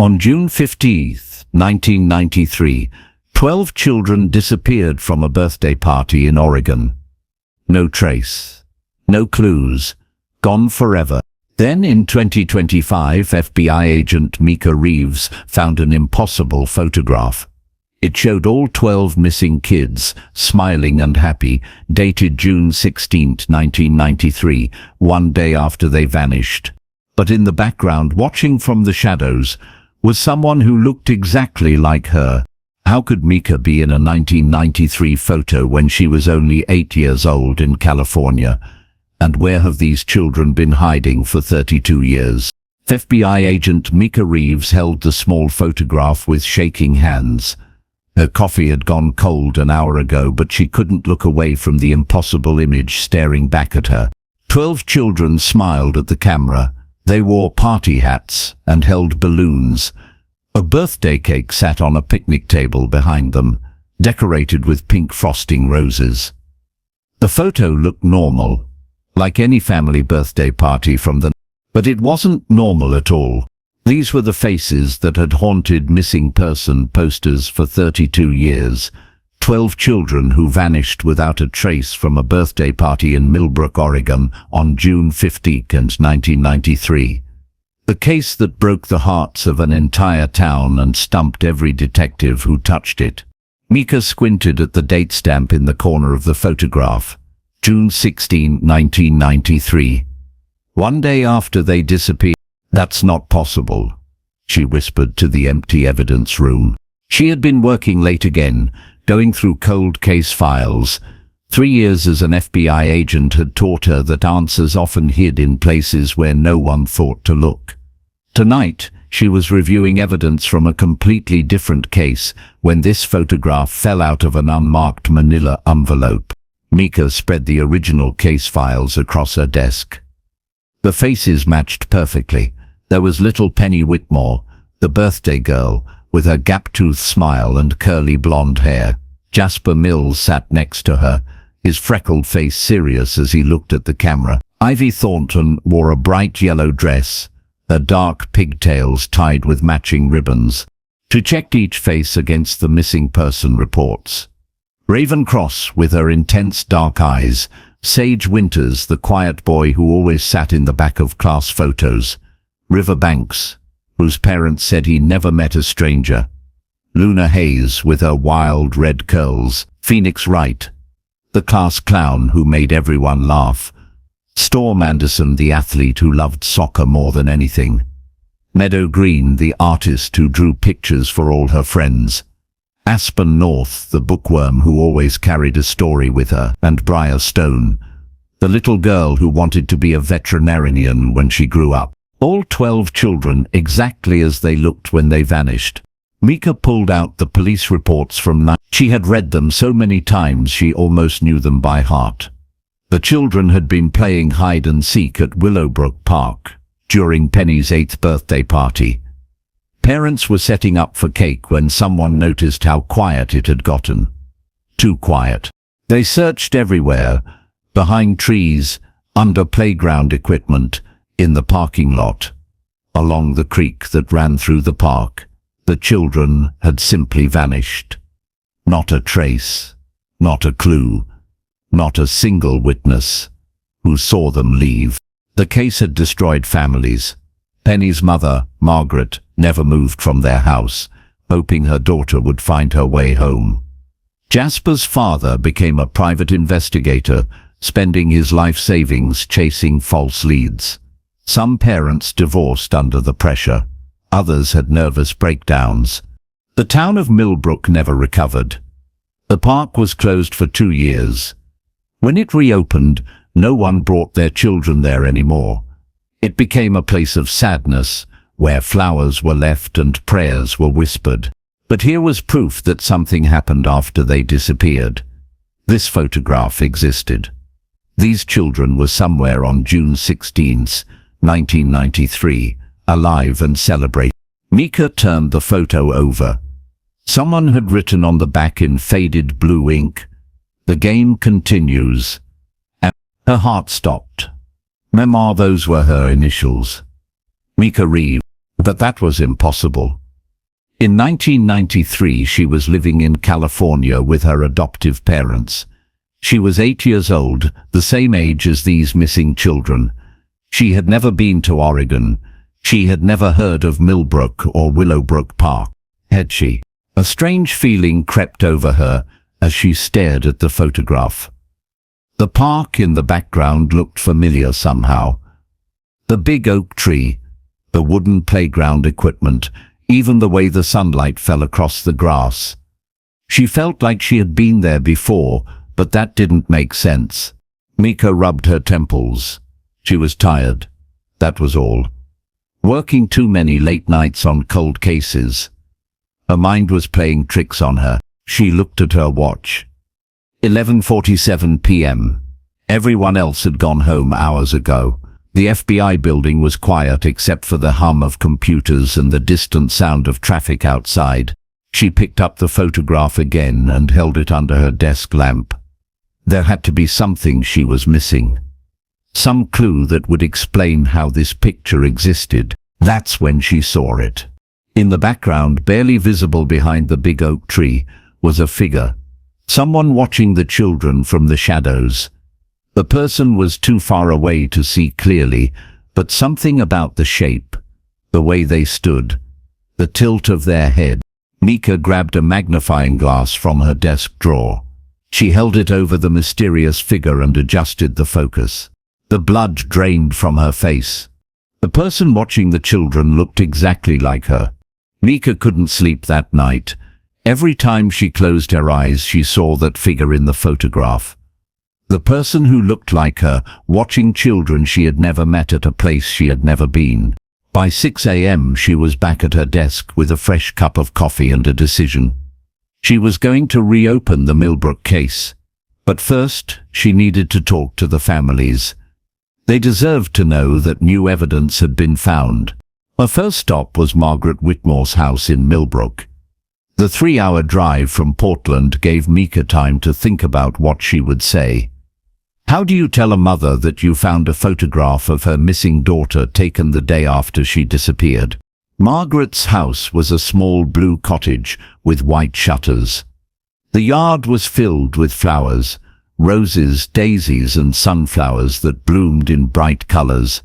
On June 15, 1993, 12 children disappeared from a birthday party in Oregon. No trace. No clues. Gone forever. Then in 2025, FBI agent Mika Reeves found an impossible photograph. It showed all 12 missing kids, smiling and happy, dated June 16, 1993, one day after they vanished. But in the background, watching from the shadows, was someone who looked exactly like her. How could Mika be in a 1993 photo when she was only 8 years old in California? And where have these children been hiding for 32 years? FBI agent Mika Reeves held the small photograph with shaking hands. Her coffee had gone cold an hour ago, but she couldn't look away from the impossible image staring back at her. 12 children smiled at the camera. They wore party hats and held balloons. A birthday cake sat on a picnic table behind them, decorated with pink frosting roses. The photo looked normal, like any family birthday party from the... But it wasn't normal at all. These were the faces that had haunted missing person posters for 32 years. 12 children who vanished without a trace from a birthday party in Millbrook, Oregon on June 15, 1993. The case that broke the hearts of an entire town and stumped every detective who touched it. Mika squinted at the date stamp in the corner of the photograph. June 16, 1993. One day after they disappeared. That's not possible, she whispered to the empty evidence room. She had been working late again, going through cold case files. 3 years as an FBI agent had taught her that answers often hid in places where no one thought to look. Tonight, she was reviewing evidence from a completely different case when this photograph fell out of an unmarked manila envelope. Mika spread the original case files across her desk. The faces matched perfectly. There was little Penny Whitmore, the birthday girl, with her gap-toothed smile and curly blonde hair. Jasper Mills sat next to her, his freckled face serious as he looked at the camera. Ivy Thornton wore a bright yellow dress, her dark pigtails tied with matching ribbons. She checked each face against the missing person reports. Raven Cross, with her intense dark eyes. Sage Winters, the quiet boy who always sat in the back of class photos. River Banks, whose parents said he never met a stranger. Luna Hayes, with her wild red curls. Phoenix Wright, the class clown who made everyone laugh. Storm Anderson, the athlete who loved soccer more than anything. Meadow Green, the artist who drew pictures for all her friends. Aspen North, the bookworm who always carried a story with her. And Briar Stone, the little girl who wanted to be a veterinarian when she grew up. All 12 children exactly as they looked when they vanished. Mika pulled out the police reports from night. She had read them so many times she almost knew them by heart. The children had been playing hide and seek at Willowbrook Park during Penny's 8th birthday party. Parents were setting up for cake when someone noticed how quiet it had gotten. Too quiet. They searched everywhere, behind trees, under playground equipment, in the parking lot, along the creek that ran through the park. The children had simply vanished. Not a trace, not a clue, not a single witness who saw them leave. The case had destroyed families. Penny's mother, Margaret, never moved from their house, hoping her daughter would find her way home. Jasper's father became a private investigator, spending his life savings chasing false leads. Some parents divorced under the pressure. Others had nervous breakdowns. The town of Millbrook never recovered. The park was closed for 2 years. When it reopened, no one brought their children there anymore. It became a place of sadness, where flowers were left and prayers were whispered. But here was proof that something happened after they disappeared. This photograph existed. These children were somewhere on June 16, 1993, alive and celebrating. Mika turned the photo over. Someone had written on the back in faded blue ink, "The game continues." And her heart stopped. Those were her initials. Mika Reeves. But that was impossible. In 1993, she was living in California with her adoptive parents. She was 8 years old, the same age as these missing children. She had never been to Oregon. She had never heard of Millbrook or Willowbrook Park, had she? A strange feeling crept over her as she stared at the photograph. The park in the background looked familiar somehow. The big oak tree, the wooden playground equipment, even the way the sunlight fell across the grass. She felt like she had been there before, but that didn't make sense. Mika rubbed her temples. She was tired. That was all. Working too many late nights on cold cases. Her mind was playing tricks on her. She looked at her watch. 11:47 p.m. Everyone else had gone home hours ago. The FBI building was quiet except for the hum of computers and the distant sound of traffic outside. She picked up the photograph again and held it under her desk lamp. There had to be something she was missing. Some clue that would explain how this picture existed. That's when she saw it. In the background, barely visible behind the big oak tree, was a figure. Someone watching the children from the shadows. The person was too far away to see clearly, but something about the shape, the way they stood, the tilt of their head. Mika grabbed a magnifying glass from her desk drawer. She held it over the mysterious figure and adjusted the focus. The blood drained from her face. The person watching the children looked exactly like her. Mika couldn't sleep that night. Every time she closed her eyes, she saw that figure in the photograph. The person who looked like her, watching children she had never met at a place she had never been. By 6 a.m. she was back at her desk with a fresh cup of coffee and a decision. She was going to reopen the Millbrook case. But first, she needed to talk to the families. They deserved to know that new evidence had been found. Her first stop was Margaret Whitmore's house in Millbrook. The 3-hour drive from Portland gave Mika time to think about what she would say. How do you tell a mother that you found a photograph of her missing daughter taken the day after she disappeared? Margaret's house was a small blue cottage with white shutters. The yard was filled with flowers, roses, daisies and sunflowers that bloomed in bright colors.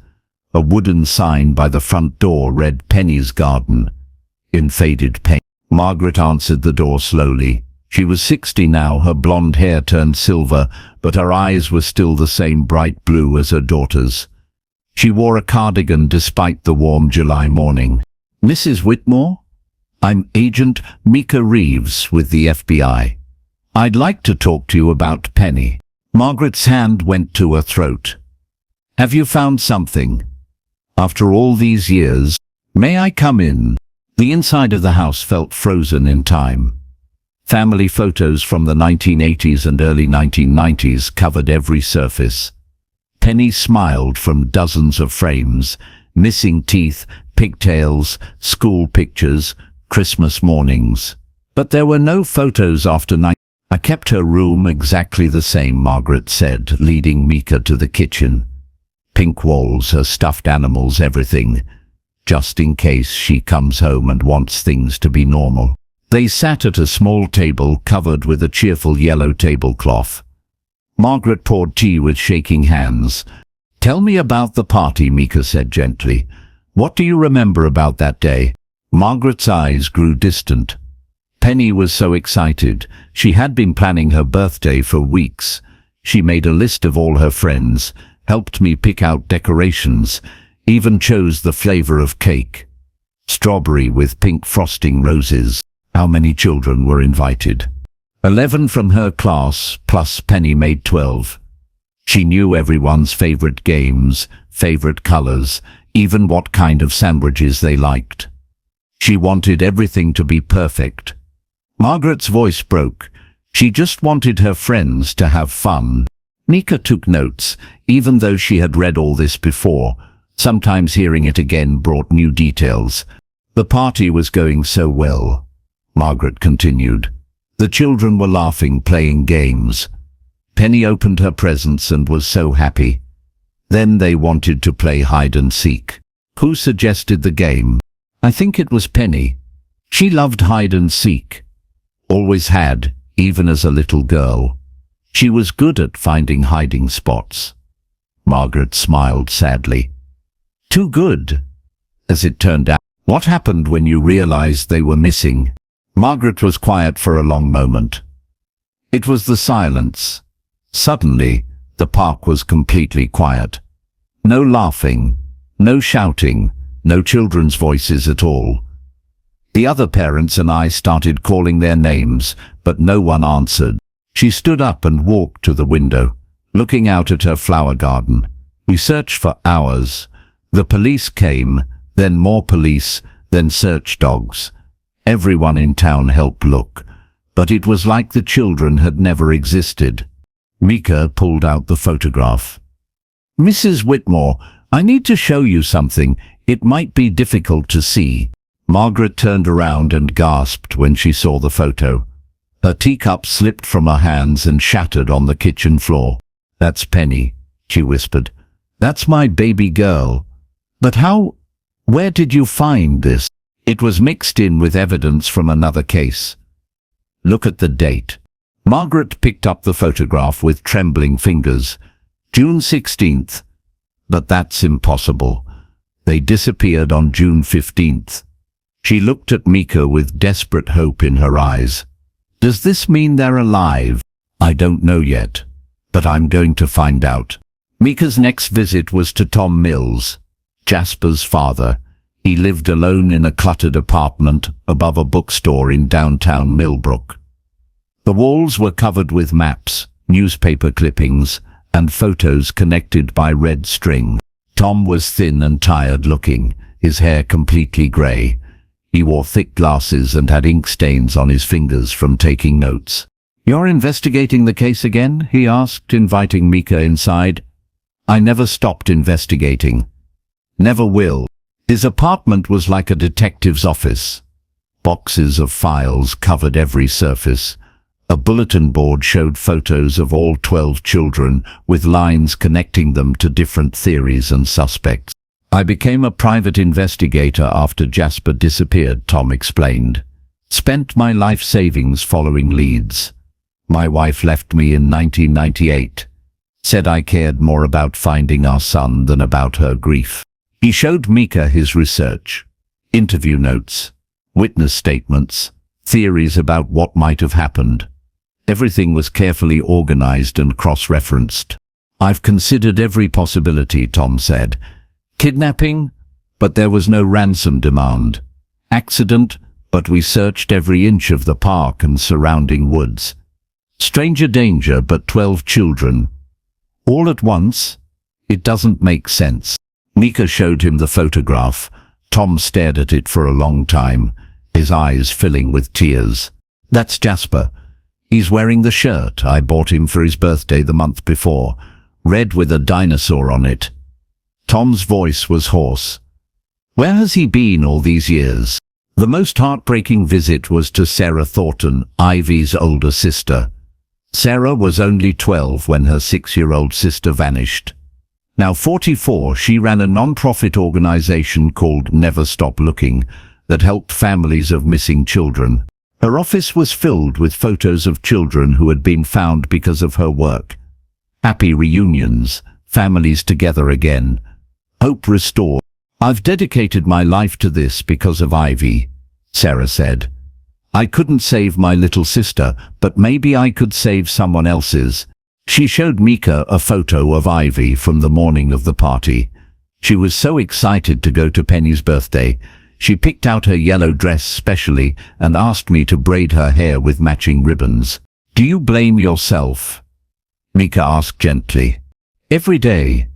A wooden sign by the front door read Penny's Garden, in faded paint. Margaret answered the door slowly. She was 60 now, her blonde hair turned silver, but her eyes were still the same bright blue as her daughter's. She wore a cardigan despite the warm July morning. Mrs. Whitmore? I'm Agent Mika Reeves with the FBI. I'd like to talk to you about Penny. Margaret's hand went to her throat. Have you found something? After all these years, may I come in? The inside of the house felt frozen in time. Family photos from the 1980s and early 1990s covered every surface. Penny smiled from dozens of frames, missing teeth, pigtails, school pictures, Christmas mornings. But there were no photos after night. I kept her room exactly the same, Margaret said, leading Mika to the kitchen. Pink walls, her stuffed animals, everything, just in case she comes home and wants things to be normal. They sat at a small table covered with a cheerful yellow tablecloth. Margaret poured tea with shaking hands. Tell me about the party, Mika said gently. What do you remember about that day? Margaret's eyes grew distant. Penny was so excited. She had been planning her birthday for weeks. She made a list of all her friends, helped me pick out decorations, even chose the flavor of cake. Strawberry with pink frosting, roses. How many children were invited? 11 from her class, plus Penny made 12. She knew everyone's favorite games, favorite colors, even what kind of sandwiches they liked. She wanted everything to be perfect. Margaret's voice broke. She just wanted her friends to have fun. Mika took notes, even though she had read all this before. Sometimes hearing it again brought new details. The party was going so well, Margaret continued. The children were laughing, playing games. Penny opened her presents and was so happy. Then they wanted to play hide and seek. Who suggested the game? I think it was Penny. She loved hide and seek. Always had, even as a little girl. She was good at finding hiding spots. Margaret smiled sadly. Too good, as it turned out. What happened when you realized they were missing? Margaret was quiet for a long moment. It was the silence. Suddenly, the park was completely quiet. No laughing, no shouting, no children's voices at all. The other parents and I started calling their names, but no one answered. She stood up and walked to the window, looking out at her flower garden. We searched for hours. The police came, then more police, then search dogs. Everyone in town helped look, but it was like the children had never existed. Mika pulled out the photograph. Mrs. Whitmore, I need to show you something. It might be difficult to see. Margaret turned around and gasped when she saw the photo. Her teacup slipped from her hands and shattered on the kitchen floor. That's Penny, she whispered. That's my baby girl. But where did you find this? It was mixed in with evidence from another case. Look at the date. Margaret picked up the photograph with trembling fingers. June 16th. But that's impossible. They disappeared on June 15th. She looked at Mika with desperate hope in her eyes. Does this mean they're alive? I don't know yet, but I'm going to find out. Mika's next visit was to Tom Mills, Jasper's father. He lived alone in a cluttered apartment above a bookstore in downtown Millbrook. The walls were covered with maps, newspaper clippings, and photos connected by red string. Tom was thin and tired-looking, his hair completely grey. He wore thick glasses and had ink stains on his fingers from taking notes. You're investigating the case again? He asked, inviting Mika inside. I never stopped investigating. Never will. His apartment was like a detective's office. Boxes of files covered every surface. A bulletin board showed photos of all 12 children, with lines connecting them to different theories and suspects. I became a private investigator after Jasper disappeared, Tom explained. Spent my life savings following leads. My wife left me in 1998. Said I cared more about finding our son than about her grief. He showed Mika his research, interview notes, witness statements, theories about what might have happened. Everything was carefully organized and cross-referenced. I've considered every possibility, Tom said. Kidnapping, but there was no ransom demand. Accident, but we searched every inch of the park and surrounding woods. Stranger danger, but 12 children. All at once? It doesn't make sense. Mika showed him the photograph. Tom stared at it for a long time, his eyes filling with tears. That's Jasper. He's wearing the shirt I bought him for his birthday the month before, red with a dinosaur on it. Tom's voice was hoarse. Where has he been all these years? The most heartbreaking visit was to Sarah Thornton, Ivy's older sister. Sarah was only 12 when her 6-year-old sister vanished. Now 44, she ran a non-profit organization called Never Stop Looking that helped families of missing children. Her office was filled with photos of children who had been found because of her work. Happy reunions, families together again, hope restored. I've dedicated my life to this because of Ivy, Sarah said. I couldn't save my little sister, but maybe I could save someone else's. She showed Mika a photo of Ivy from the morning of the party. She was so excited to go to Penny's birthday. She picked out her yellow dress specially and asked me to braid her hair with matching ribbons. Do you blame yourself? Mika asked gently. Every day.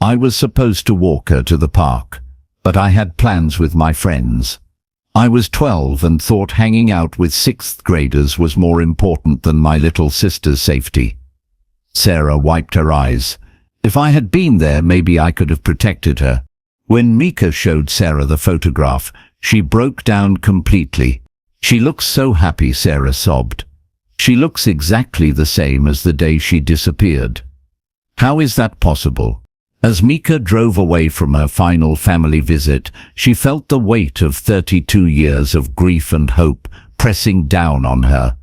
I was supposed to walk her to the park, but I had plans with my friends. I was 12 and thought hanging out with 6th graders was more important than my little sister's safety. Sarah wiped her eyes. If I had been there, maybe I could have protected her. When Mika showed Sarah the photograph, she broke down completely. She looks so happy, Sarah sobbed. She looks exactly the same as the day she disappeared. How is that possible? As Mika drove away from her final family visit, she felt the weight of 32 years of grief and hope pressing down on her.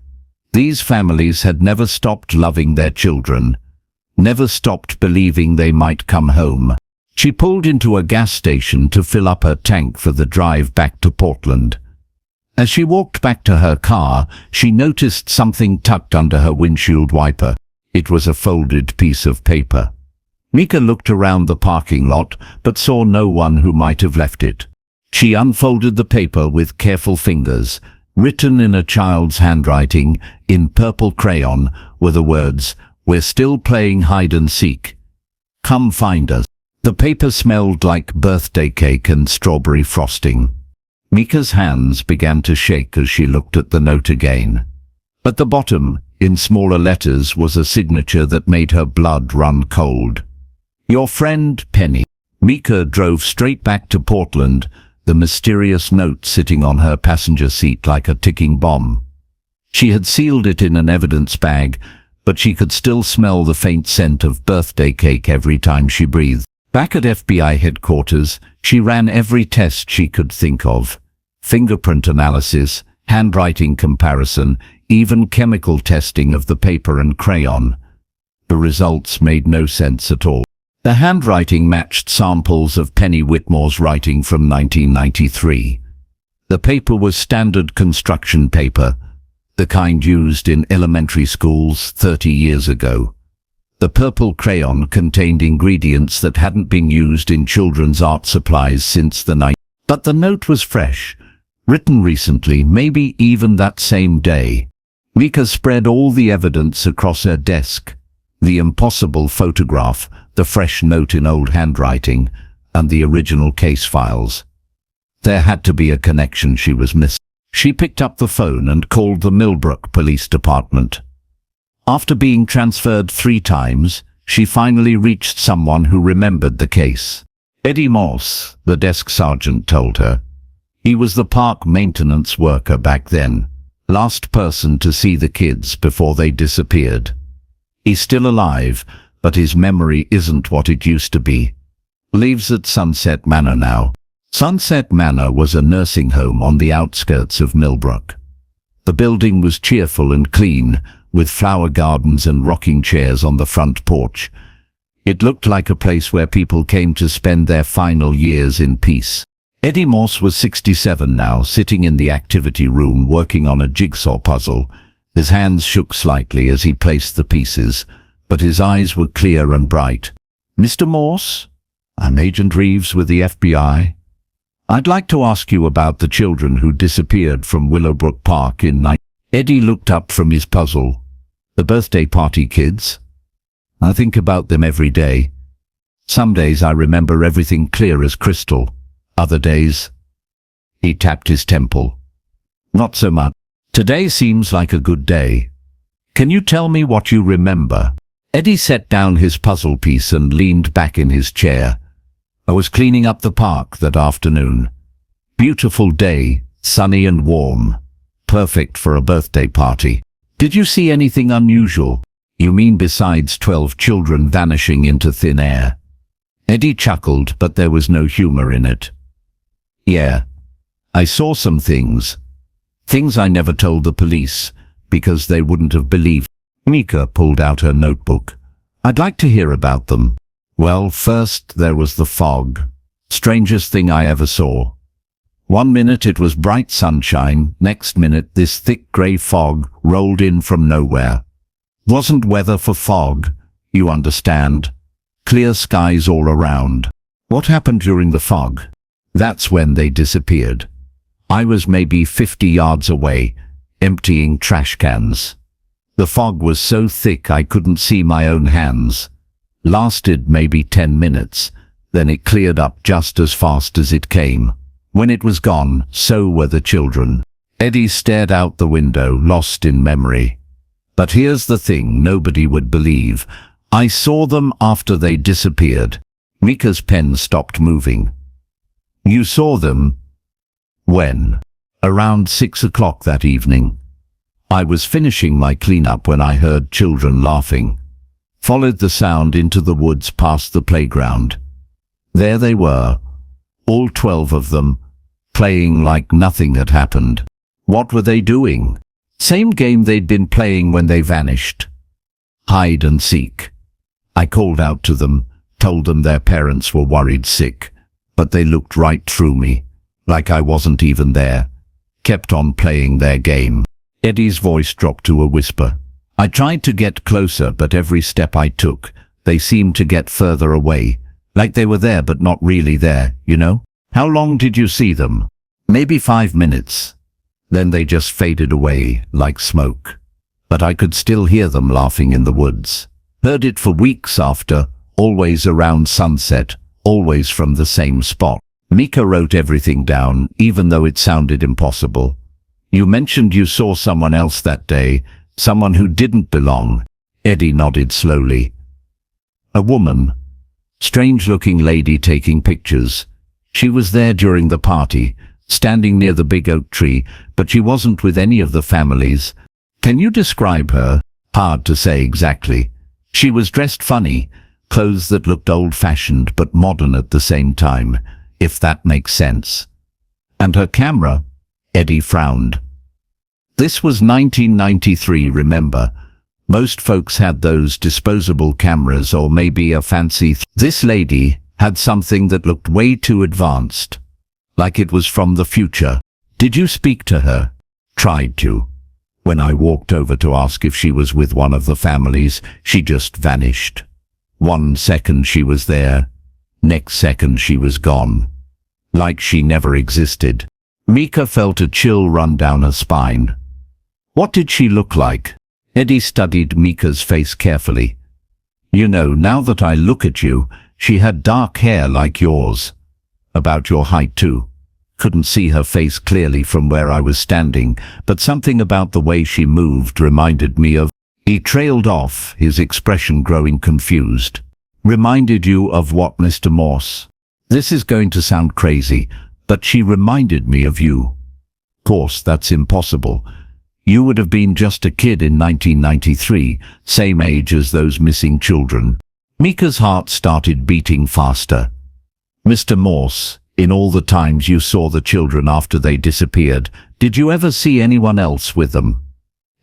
These families had never stopped loving their children, never stopped believing they might come home. She pulled into a gas station to fill up her tank for the drive back to Portland. As she walked back to her car, she noticed something tucked under her windshield wiper. It was a folded piece of paper. Mika looked around the parking lot, but saw no one who might have left it. She unfolded the paper with careful fingers. Written in a child's handwriting, in purple crayon, were the words, "We're still playing hide and seek. Come find us." The paper smelled like birthday cake and strawberry frosting. Mika's hands began to shake as she looked at the note again. At the bottom, in smaller letters, was a signature that made her blood run cold. "Your friend, Penny." Mika drove straight back to Portland, the mysterious note sitting on her passenger seat like a ticking bomb. She had sealed it in an evidence bag, but she could still smell the faint scent of birthday cake every time she breathed. Back at FBI headquarters, she ran every test she could think of. Fingerprint analysis, handwriting comparison, even chemical testing of the paper and crayon. The results made no sense at all. The handwriting matched samples of Penny Whitmore's writing from 1993. The paper was standard construction paper, the kind used in elementary schools 30 years ago. The purple crayon contained ingredients that hadn't been used in children's art supplies since the 90s. But the note was fresh, written recently, maybe even that same day. Mika spread all the evidence across her desk. The impossible photograph, the fresh note in old handwriting, and the original case files. There had to be a connection she was missing. She picked up the phone and called the Millbrook Police Department. After being transferred 3 times, she finally reached someone who remembered the case. Eddie Morse, the desk sergeant, told her. He was the park maintenance worker back then, last person to see the kids before they disappeared. He's still alive, but his memory isn't what it used to be. Lives at Sunset Manor now. Sunset Manor was a nursing home on the outskirts of Millbrook. The building was cheerful and clean, with flower gardens and rocking chairs on the front porch. It looked like a place where people came to spend their final years in peace. Eddie Morse was 67 now, sitting in the activity room working on a jigsaw puzzle. His hands shook slightly as he placed the pieces, but his eyes were clear and bright. "Mr. Morse? I'm Agent Reeves with the FBI. I'd like to ask you about the children who disappeared from Willowbrook Park in night." Eddie looked up from his puzzle. "The birthday party kids? I think about them every day. Some days I remember everything clear as crystal. Other days..." He tapped his temple. "Not so much. Today seems like a good day. Can you tell me what you remember?" Eddie set down his puzzle piece and leaned back in his chair. "I was cleaning up the park that afternoon. Beautiful day, sunny and warm. Perfect for a birthday party. Did you see anything unusual?" "You mean besides 12 children vanishing into thin air?" Eddie chuckled, but there was no humor in it. "Yeah, I saw some things. Things I never told the police, because they wouldn't have believed." Mika pulled out her notebook. "I'd like to hear about them." "Well, first there was the fog. Strangest thing I ever saw. One minute it was bright sunshine, next minute this thick grey fog rolled in from nowhere. Wasn't weather for fog, you understand. Clear skies all around." "What happened during the fog?" "That's when they disappeared. I was maybe 50 yards away, emptying trash cans. The fog was so thick I couldn't see my own hands. Lasted maybe 10 minutes, then it cleared up just as fast as it came. When it was gone, so were the children." Eddie stared out the window, lost in memory. "But here's the thing nobody would believe. I saw them after they disappeared." Mika's pen stopped moving. "You saw them? When?" "Around 6 o'clock that evening. I was finishing my cleanup when I heard children laughing. followed the sound into the woods past the playground. There they were, all 12 of them, playing like nothing had happened. What were they doing? Same game they'd been playing when they vanished. Hide and seek. I called out to them, told them their parents were worried sick, but they looked right through me, like I wasn't even there, kept on playing their game. Eddie's voice dropped to a whisper. I tried to get closer, but every step I took, they seemed to get further away, like they were there but not really there, you know? How long did you see them? Maybe 5 minutes. Then they just faded away like smoke. But I could still hear them laughing in the woods. Heard it for weeks after, always around sunset, always from the same spot. Mika wrote everything down, even though it sounded impossible. You mentioned you saw someone else that day, someone who didn't belong. Eddie nodded slowly. A woman. Strange-looking lady taking pictures. She was there during the party, standing near the big oak tree, but she wasn't with any of the families. Can you describe her? Hard to say exactly. She was dressed funny, clothes that looked old-fashioned but modern at the same time, if that makes sense. And her camera? Eddie frowned. This was 1993, remember? Most folks had those disposable cameras or maybe a fancy. This lady had something that looked way too advanced. Like it was from the future. Did you speak to her? Tried to. When I walked over to ask if she was with one of the families, she just vanished. 1 second she was there. Next second she was gone. Like she never existed. Mika felt a chill run down her spine. What did she look like? Eddie studied Mika's face carefully. You know, now that I look at you, she had dark hair like yours. About your height too. Couldn't see her face clearly from where I was standing, but something about the way she moved reminded me of... He trailed off, his expression growing confused. Reminded you of what, Mr. Morse? This is going to sound crazy, but she reminded me of you. Of course, that's impossible. You would have been just a kid in 1993, same age as those missing children. Mika's heart started beating faster. Mr. Morse, in all the times you saw the children after they disappeared, did you ever see anyone else with them?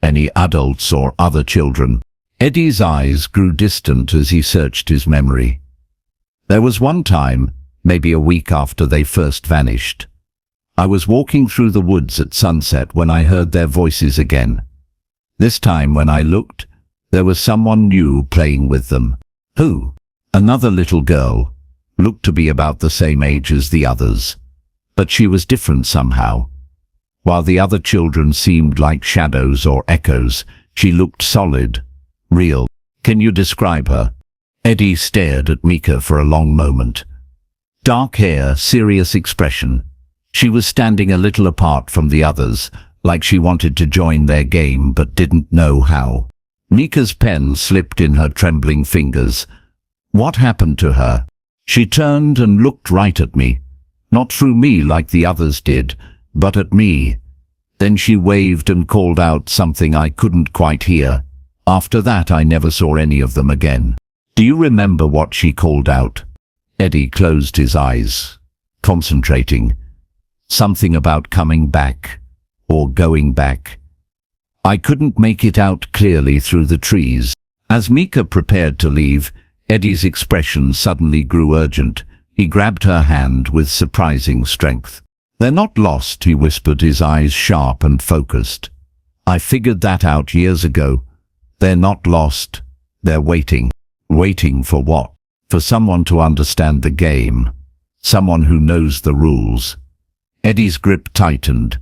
Any adults or other children? Eddie's eyes grew distant as he searched his memory. There was one time, maybe a week after they first vanished. I was walking through the woods at sunset when I heard their voices again. This time when I looked, there was someone new playing with them. Who? Another little girl. Looked to be about the same age as the others. But she was different somehow. While the other children seemed like shadows or echoes, she looked solid, real. Can you describe her? Eddie stared at Mika for a long moment. Dark hair, serious expression. She was standing a little apart from the others, like she wanted to join their game but didn't know how. Mika's pen slipped in her trembling fingers. What happened to her? She turned and looked right at me. Not through me like the others did, but at me. Then she waved and called out something I couldn't quite hear. After that I never saw any of them again. Do you remember what she called out? Eddie closed his eyes, concentrating. Something about coming back, or going back. I couldn't make it out clearly through the trees. As Mika prepared to leave, Eddie's expression suddenly grew urgent. He grabbed her hand with surprising strength. They're not lost, he whispered, his eyes sharp and focused. I figured that out years ago. They're not lost. They're waiting. Waiting for what? For someone to understand the game. Someone who knows the rules. Eddie's grip tightened.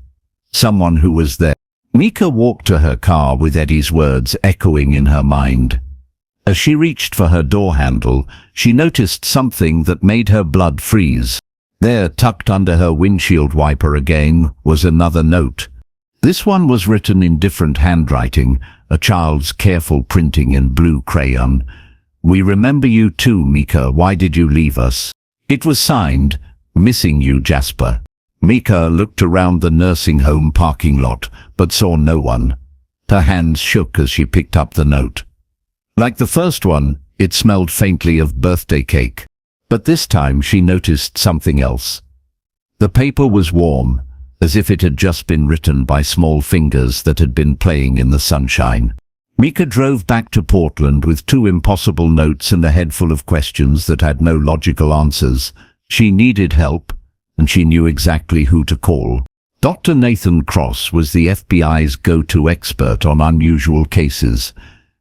Someone who was there. Mika walked to her car with Eddie's words echoing in her mind. As she reached for her door handle, she noticed something that made her blood freeze. There, tucked under her windshield wiper again, was another note. This one was written in different handwriting, a child's careful printing in blue crayon. We remember you too, Mika. Why did you leave us? It was signed, Missing You, Jasper. Mika looked around the nursing home parking lot, but saw no one. Her hands shook as she picked up the note. Like the first one, it smelled faintly of birthday cake. But this time she noticed something else. The paper was warm, as if it had just been written by small fingers that had been playing in the sunshine. Mika drove back to Portland with 2 impossible notes and a head full of questions that had no logical answers. She needed help, and she knew exactly who to call. Dr. Nathan Cross was the FBI's go-to expert on unusual cases.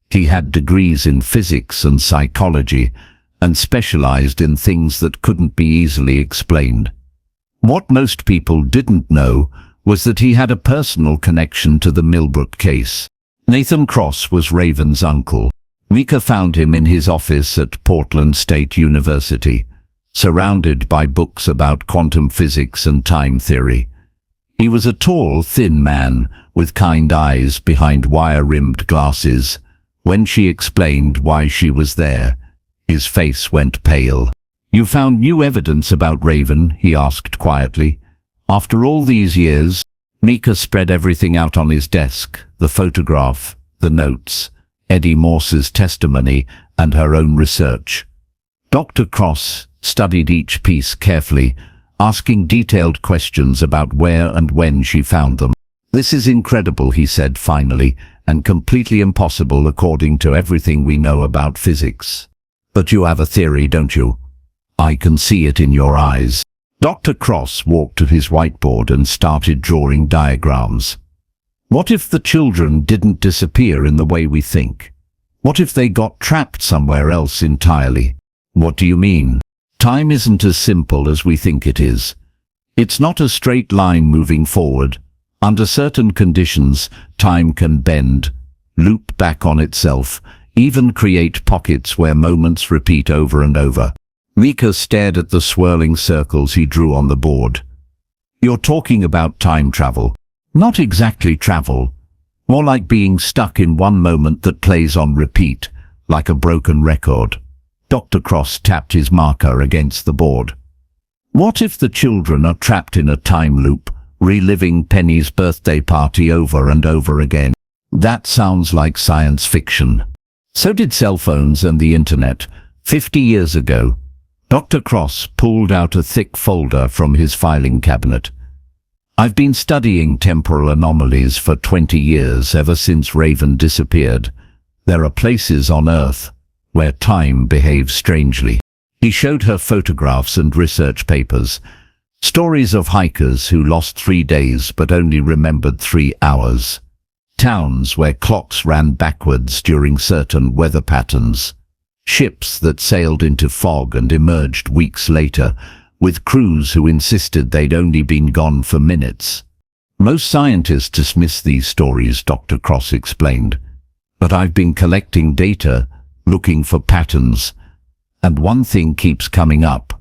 He had degrees in physics and psychology, and specialized in things that couldn't be easily explained. What most people didn't know was that he had a personal connection to the Millbrook case. Nathan Cross was Raven's uncle. Mika found him in his office at Portland State University, surrounded by books about quantum physics and time theory. He was a tall, thin man with kind eyes behind wire-rimmed glasses. When she explained why she was there, his face went pale. "You found new evidence about Raven?" he asked quietly. "After all these years?" Mika spread everything out on his desk, the photograph, the notes, Eddie Morse's testimony, and her own research. Dr. Cross studied each piece carefully, asking detailed questions about where and when she found them. "This is incredible," he said finally, "and completely impossible according to everything we know about physics. But you have a theory, don't you? I can see it in your eyes." Dr. Cross walked to his whiteboard and started drawing diagrams. "What if the children didn't disappear in the way we think? What if they got trapped somewhere else entirely?" "What do you mean?" "Time isn't as simple as we think it is. It's not a straight line moving forward. Under certain conditions, time can bend, loop back on itself, even create pockets where moments repeat over and over." Mika stared at the swirling circles he drew on the board. "You're talking about time travel." "Not exactly travel. More like being stuck in one moment that plays on repeat, like a broken record." Dr. Cross tapped his marker against the board. "What if the children are trapped in a time loop, reliving Penny's birthday party over and over again?" "That sounds like science fiction." "So did cell phones and the internet, 50 years ago." Dr. Cross pulled out a thick folder from his filing cabinet. "I've been studying temporal anomalies for 20 years, ever since Raven disappeared. There are places on Earth where time behaves strangely." He showed her photographs and research papers. Stories of hikers who lost 3 days but only remembered 3 hours. Towns where clocks ran backwards during certain weather patterns. Ships that sailed into fog and emerged weeks later, with crews who insisted they'd only been gone for minutes. "Most scientists dismiss these stories," Dr. Cross explained. "But I've been collecting data, looking for patterns, and one thing keeps coming up.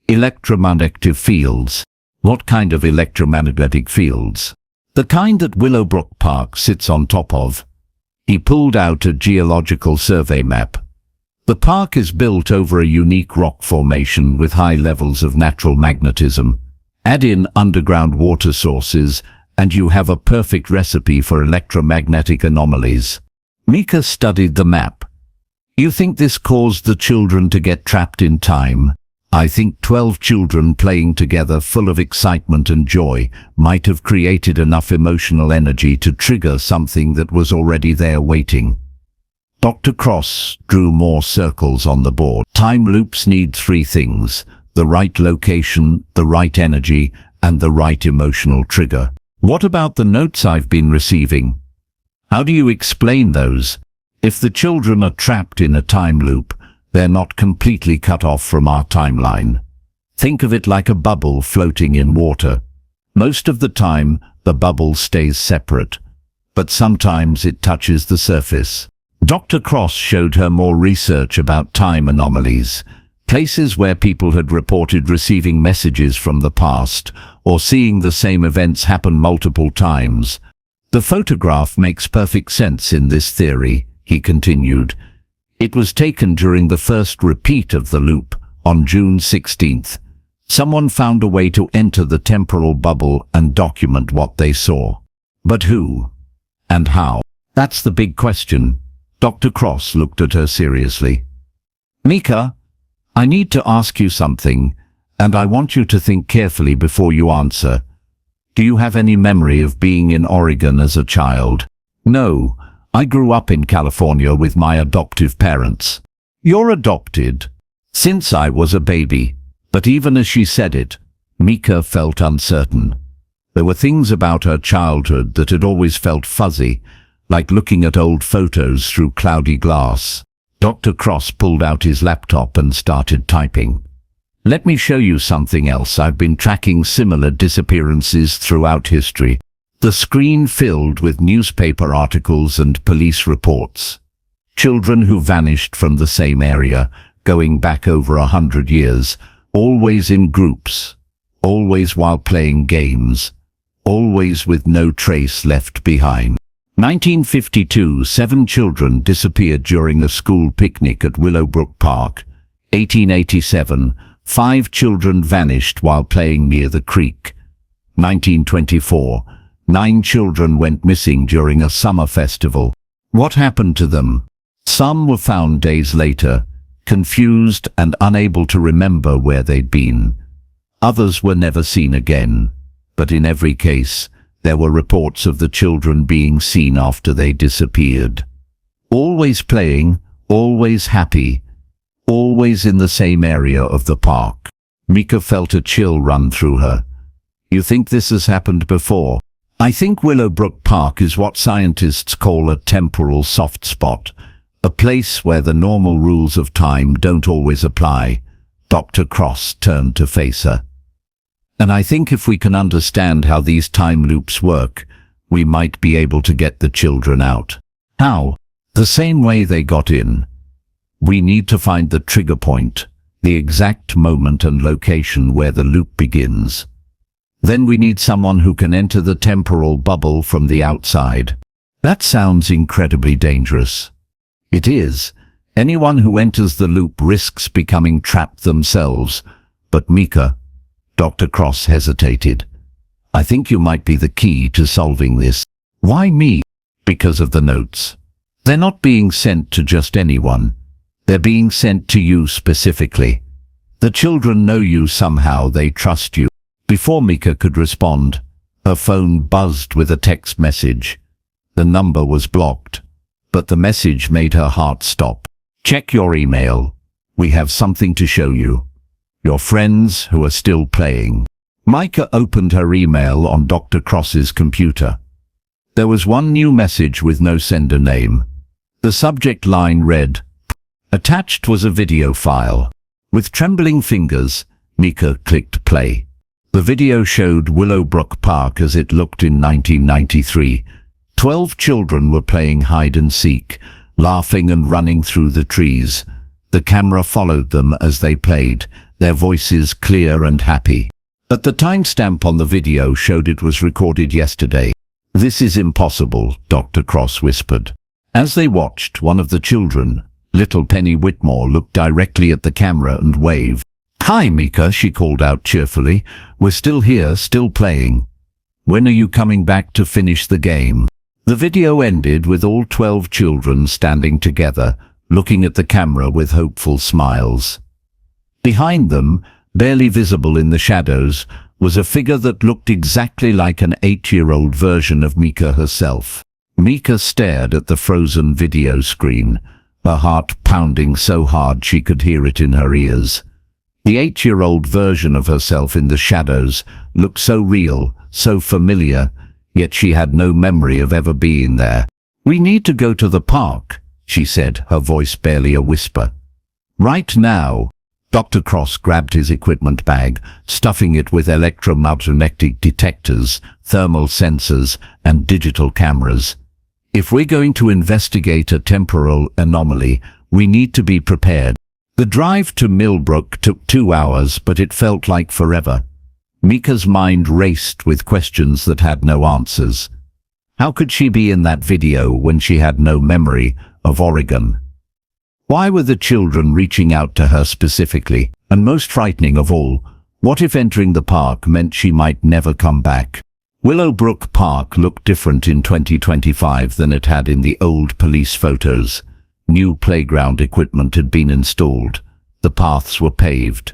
Electromagnetic fields." "What kind of electromagnetic fields?" "The kind that Willowbrook Park sits on top of." He pulled out a geological survey map. "The park is built over a unique rock formation with high levels of natural magnetism. Add in underground water sources, and you have a perfect recipe for electromagnetic anomalies." Mika studied the map. "You think this caused the children to get trapped in time?" "I think 12 children playing together full of excitement and joy might have created enough emotional energy to trigger something that was already there waiting." Dr. Cross drew more circles on the board. "Time loops need 3 things: the right location, the right energy, and the right emotional trigger." "What about the notes I've been receiving? How do you explain those?" "If the children are trapped in a time loop, they're not completely cut off from our timeline. Think of it like a bubble floating in water. Most of the time, the bubble stays separate, but sometimes it touches the surface." Dr. Cross showed her more research about time anomalies, places where people had reported receiving messages from the past or seeing the same events happen multiple times. "The photograph makes perfect sense in this theory," he continued. "It was taken during the first repeat of the loop, on June 16th. Someone found a way to enter the temporal bubble and document what they saw. But who? And how? That's the big question." Dr. Cross looked at her seriously. Mika, I need to ask you something, and I want you to think carefully before you answer. Do you have any memory of being in Oregon as a child? No, I grew up in California with my adoptive parents. You're adopted? Since I was a baby. But even as she said it, Mika felt uncertain. There were things about her childhood that had always felt fuzzy, like looking at old photos through cloudy glass. Dr. Cross pulled out his laptop and started typing. Let me show you something else. I've been tracking similar disappearances throughout history. The screen filled with newspaper articles and police reports. Children who vanished from the same area, going back over 100 years, always in groups, always while playing games, always with no trace left behind. 1952, 7 children disappeared during a school picnic at Willowbrook Park. 1887, 5 children vanished while playing near the creek. 1924, 9 children went missing during a summer festival. What happened to them? Some were found days later, confused and unable to remember where they'd been. Others were never seen again, but in every case, there were reports of the children being seen after they disappeared. Always playing, always happy, always in the same area of the park. Mika felt a chill run through her. You think this has happened before? I think Willowbrook Park is what scientists call a temporal soft spot, a place where the normal rules of time don't always apply. Dr. Cross turned to face her. And I think if we can understand how these time loops work, we might be able to get the children out. How? The same way they got in. We need to find the trigger point, the exact moment and location where the loop begins. Then we need someone who can enter the temporal bubble from the outside. That sounds incredibly dangerous. It is. Anyone who enters the loop risks becoming trapped themselves. But Mika, Dr. Cross hesitated. I think you might be the key to solving this. Why me? Because of the notes. They're not being sent to just anyone. They're being sent to you specifically. The children know you somehow, they trust you. Before Mika could respond, her phone buzzed with a text message. The number was blocked, but the message made her heart stop. Check your email. We have something to show you. Your friends who are still playing. Mika opened her email on Dr. Cross's computer. There was one new message with no sender name. The subject line read, attached was a video file. With trembling fingers, Mika clicked play. The video showed Willowbrook Park as it looked in 1993. 12 children were playing hide and seek, laughing and running through the trees. The camera followed them as they played, their voices clear and happy. But the timestamp on the video showed it was recorded yesterday. This is impossible, Dr. Cross whispered. As they watched, one of the children, little Penny Whitmore, looked directly at the camera and waved. Hi, Mika, she called out cheerfully. We're still here, still playing. When are you coming back to finish the game? The video ended with all 12 children standing together, looking at the camera with hopeful smiles. Behind them, barely visible in the shadows, was a figure that looked exactly like an 8-year-old version of Mika herself. Mika stared at the frozen video screen, her heart pounding so hard she could hear it in her ears. The 8-year-old version of herself in the shadows looked so real, so familiar, yet she had no memory of ever being there. We need to go to the park, she said, her voice barely a whisper. Right now. Dr. Cross grabbed his equipment bag, stuffing it with electromagnetic detectors, thermal sensors, and digital cameras. If we're going to investigate a temporal anomaly, we need to be prepared. The drive to Millbrook took 2 hours, but it felt like forever. Mika's mind raced with questions that had no answers. How could she be in that video when she had no memory of Oregon? Why were the children reaching out to her specifically? And most frightening of all, what if entering the park meant she might never come back? Willowbrook Park looked different in 2025 than it had in the old police photos. New playground equipment had been installed, the paths were paved,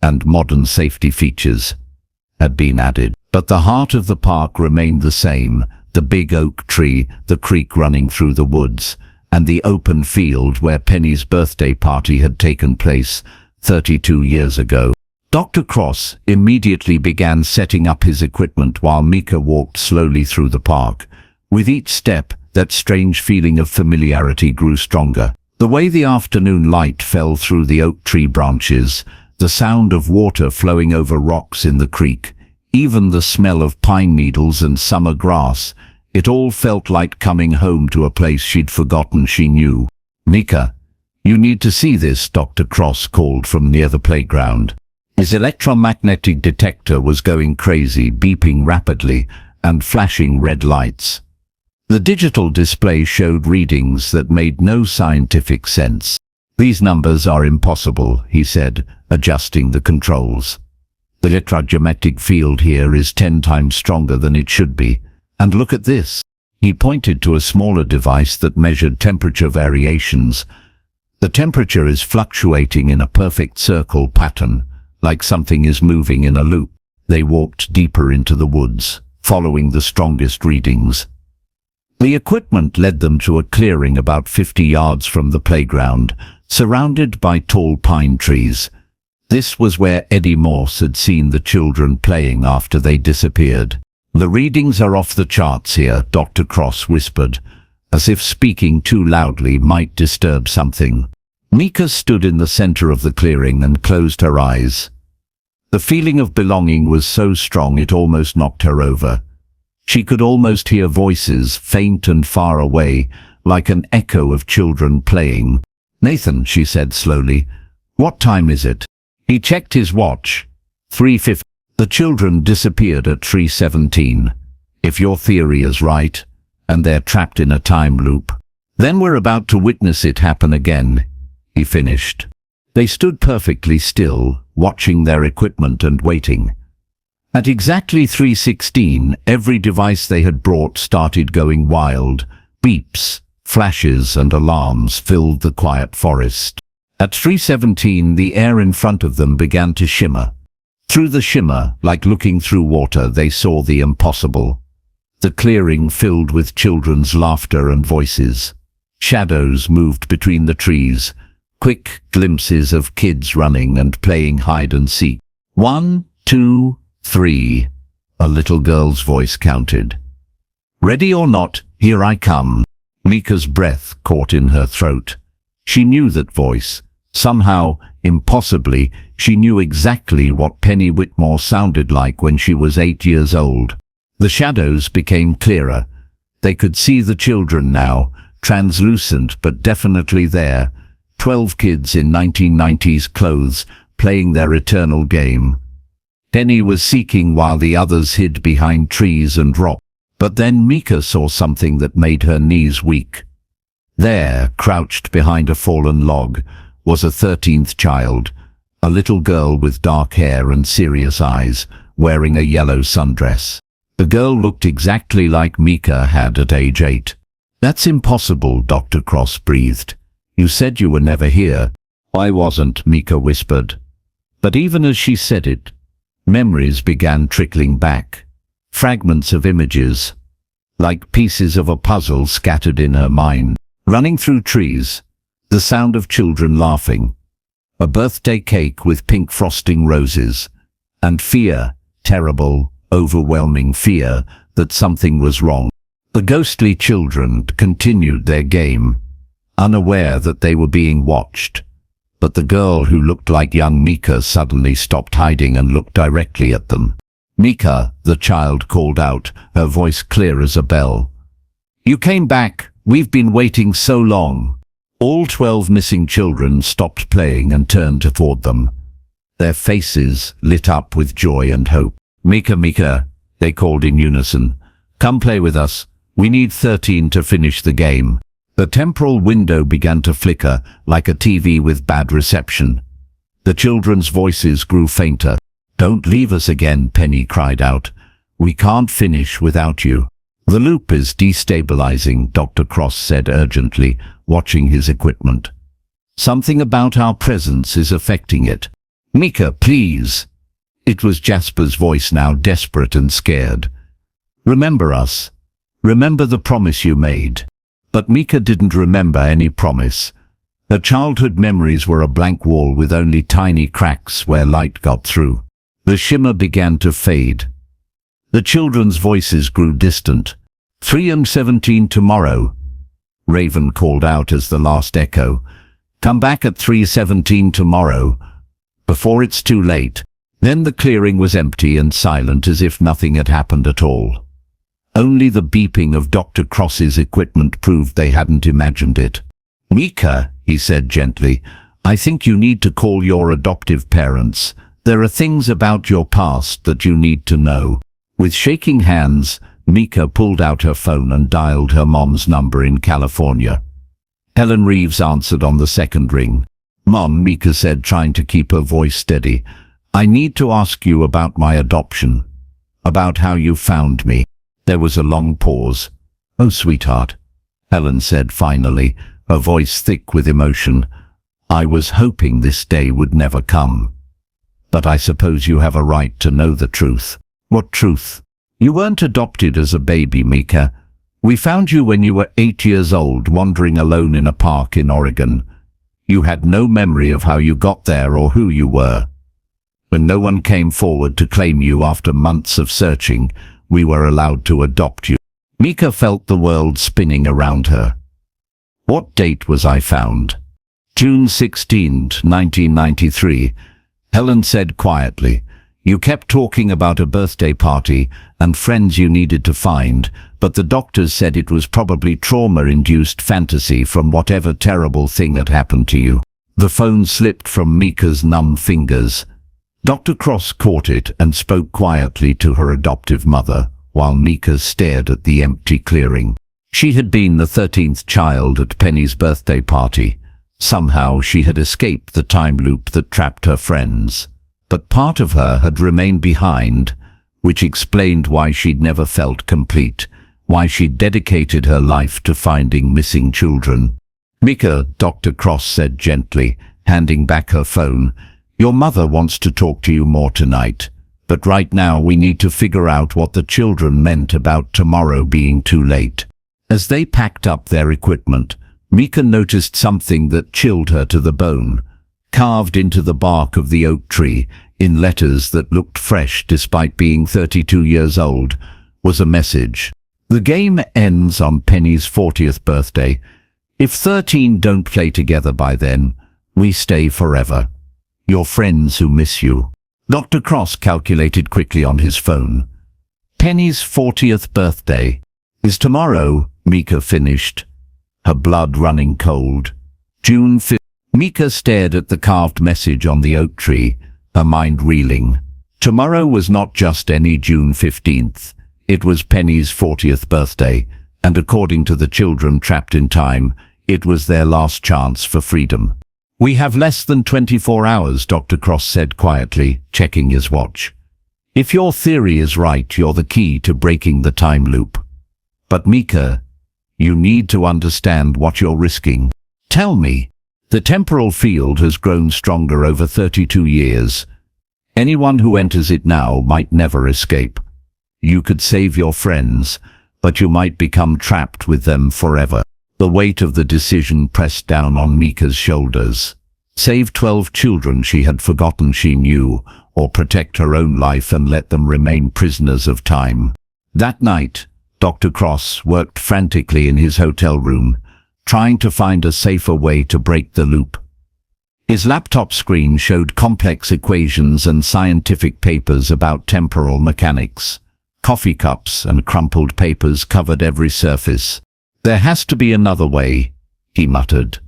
and modern safety features had been added. But the heart of the park remained the same, the big oak tree, the creek running through the woods, and the open field where Penny's birthday party had taken place 32 years ago. Dr. Cross immediately began setting up his equipment while Mika walked slowly through the park. With each step, that strange feeling of familiarity grew stronger. The way the afternoon light fell through the oak tree branches, the sound of water flowing over rocks in the creek, even the smell of pine needles and summer grass, it all felt like coming home to a place she'd forgotten she knew. "Mika, you need to see this," Dr. Cross called from near the playground. His electromagnetic detector was going crazy, beeping rapidly and flashing red lights. The digital display showed readings that made no scientific sense. "These numbers are impossible," he said, adjusting the controls. "The electromagnetic field here is 10 times stronger than it should be. And look at this." He pointed to a smaller device that measured temperature variations. "The temperature is fluctuating in a perfect circle pattern, like something is moving in a loop." They walked deeper into the woods, following the strongest readings. The equipment led them to a clearing about 50 yards from the playground, surrounded by tall pine trees. This was where Eddie Morse had seen the children playing after they disappeared. "The readings are off the charts here," Dr. Cross whispered, as if speaking too loudly might disturb something. Mika stood in the center of the clearing and closed her eyes. The feeling of belonging was so strong it almost knocked her over. She could almost hear voices, faint and far away, like an echo of children playing. "Nathan," she said slowly, "what time is it?" He checked his watch. 3:50. The children disappeared at 3:17. "If your theory is right, and they're trapped in a time loop, then we're about to witness it happen again," he finished. They stood perfectly still, watching their equipment and waiting. At exactly 3:16, every device they had brought started going wild. Beeps, flashes and alarms filled the quiet forest. At 3:17, the air in front of them began to shimmer. Through the shimmer, like looking through water, they saw the impossible. The clearing filled with children's laughter and voices. Shadows moved between the trees, quick glimpses of kids running and playing hide and seek. 1, 2, 3, a little girl's voice counted. "Ready or not, here I come." Mika's breath caught in her throat. She knew that voice. Somehow, impossibly, she knew exactly what Penny Whitmore sounded like when she was 8 years old. The shadows became clearer. They could see the children now, translucent but definitely there. 12 kids in 1990s clothes, playing their eternal game. Penny was seeking while the others hid behind trees and rocks. But then Mika saw something that made her knees weak. There, crouched behind a fallen log, was a 13th child, a little girl with dark hair and serious eyes, wearing a yellow sundress. The girl looked exactly like Mika had at age 8. "That's impossible," Dr. Cross breathed. "You said you were never here." "I wasn't," Mika whispered. But even as she said it, memories began trickling back. Fragments of images, like pieces of a puzzle scattered in her mind. Running through trees, the sound of children laughing, a birthday cake with pink frosting roses, and fear, terrible, overwhelming fear that something was wrong. The ghostly children continued their game, unaware that they were being watched. But the girl who looked like young Mika suddenly stopped hiding and looked directly at them. "Mika," the child called out, her voice clear as a bell. "You came back. We've been waiting so long." All 12 missing children stopped playing and turned toward them, their faces lit up with joy and hope. "Mika, Mika," they called in unison. "Come play with us. We need 13 to finish the game." The temporal window began to flicker, like a TV with bad reception. The children's voices grew fainter. "Don't leave us again," Penny cried out. "We can't finish without you." "The loop is destabilizing," Dr. Cross said urgently. watching his equipment. Something about our presence is affecting it. Mika, please. It was Jasper's voice now, desperate and scared. Remember us. Remember the promise you made. But Mika didn't remember any promise. Her childhood memories were a blank wall with only tiny cracks where light got through. The shimmer began to fade. The children's voices grew distant. 3:17 tomorrow. Raven called out as the last echo. Come back at 3:17 tomorrow, before it's too late. Then the clearing was empty and silent, as if nothing had happened at all. Only the beeping of Dr. Cross's equipment proved they hadn't imagined it. Mika, he said gently, I think you need to call your adoptive parents. There are things about your past that you need to know. With shaking hands, Mika pulled out her phone and dialed her mom's number in California. Helen Reeves answered on the second ring. Mom, Mika said, trying to keep her voice steady. I need to ask you about my adoption. About how you found me. There was a long pause. Oh, sweetheart, Helen said finally, her voice thick with emotion. I was hoping this day would never come. But I suppose you have a right to know the truth. What truth? You weren't adopted as a baby, Mika. We found you when you were 8 years old, wandering alone in a park in Oregon. You had no memory of how you got there or who you were. When no one came forward to claim you after months of searching, we were allowed to adopt you. Mika felt the world spinning around her. What date was I found? June 16, 1993. Helen said quietly. You kept talking about a birthday party and friends you needed to find, but the doctors said it was probably trauma-induced fantasy from whatever terrible thing had happened to you. The phone slipped from Mika's numb fingers. Dr. Cross caught it and spoke quietly to her adoptive mother, while Mika stared at the empty clearing. She had been the 13th child at Penny's birthday party. Somehow she had escaped the time loop that trapped her friends. But part of her had remained behind, which explained why she'd never felt complete, why she'd dedicated her life to finding missing children. Mika, Dr. Cross said gently, handing back her phone, your mother wants to talk to you more tonight, but right now we need to figure out what the children meant about tomorrow being too late. As they packed up their equipment, Mika noticed something that chilled her to the bone. Carved into the bark of the oak tree, in letters that looked fresh despite being 32 years old, was a message. The game ends on Penny's 40th birthday. If 13 don't play together by then, we stay forever. Your friends who miss you. Dr. Cross calculated quickly on his phone. Penny's 40th birthday is tomorrow, Mika finished, her blood running cold. June 5th. Mika stared at the carved message on the oak tree, her mind reeling. Tomorrow was not just any June 15th. It was Penny's 40th birthday, and according to the children trapped in time, it was their last chance for freedom. We have less than 24 hours, Dr. Cross said quietly, checking his watch. If your theory is right, you're the key to breaking the time loop. But Mika, you need to understand what you're risking. Tell me. The temporal field has grown stronger over 32 years. Anyone who enters it now might never escape. You could save your friends, but you might become trapped with them forever. The weight of the decision pressed down on Mika's shoulders. Save 12 children she had forgotten she knew, or protect her own life and let them remain prisoners of time. That night, Dr. Cross worked frantically in his hotel room, trying to find a safer way to break the loop. His laptop screen showed complex equations and scientific papers about temporal mechanics. Coffee cups and crumpled papers covered every surface. There has to be another way, he muttered,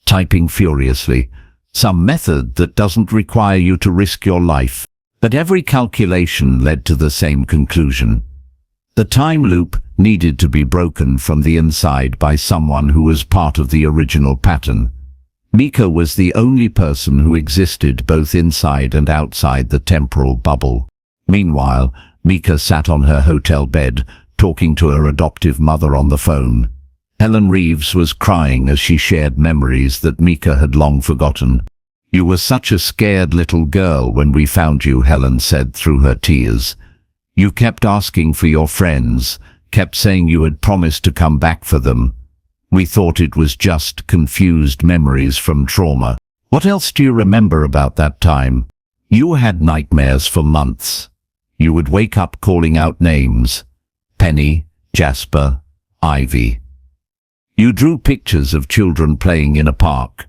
typing furiously. Some method that doesn't require you to risk your life. But every calculation led to the same conclusion. The time loop needed to be broken from the inside by someone who was part of the original pattern. Mika was the only person who existed both inside and outside the temporal bubble. Meanwhile, Mika sat on her hotel bed, talking to her adoptive mother on the phone. Helen Reeves was crying as she shared memories that Mika had long forgotten. "You were such a scared little girl when we found you," Helen said through her tears. "You kept asking for your friends, kept saying you had promised to come back for them. We thought it was just confused memories from trauma. What else do you remember about that time? You had nightmares for months. You would wake up calling out names. Penny, Jasper, Ivy. You drew pictures of children playing in a park.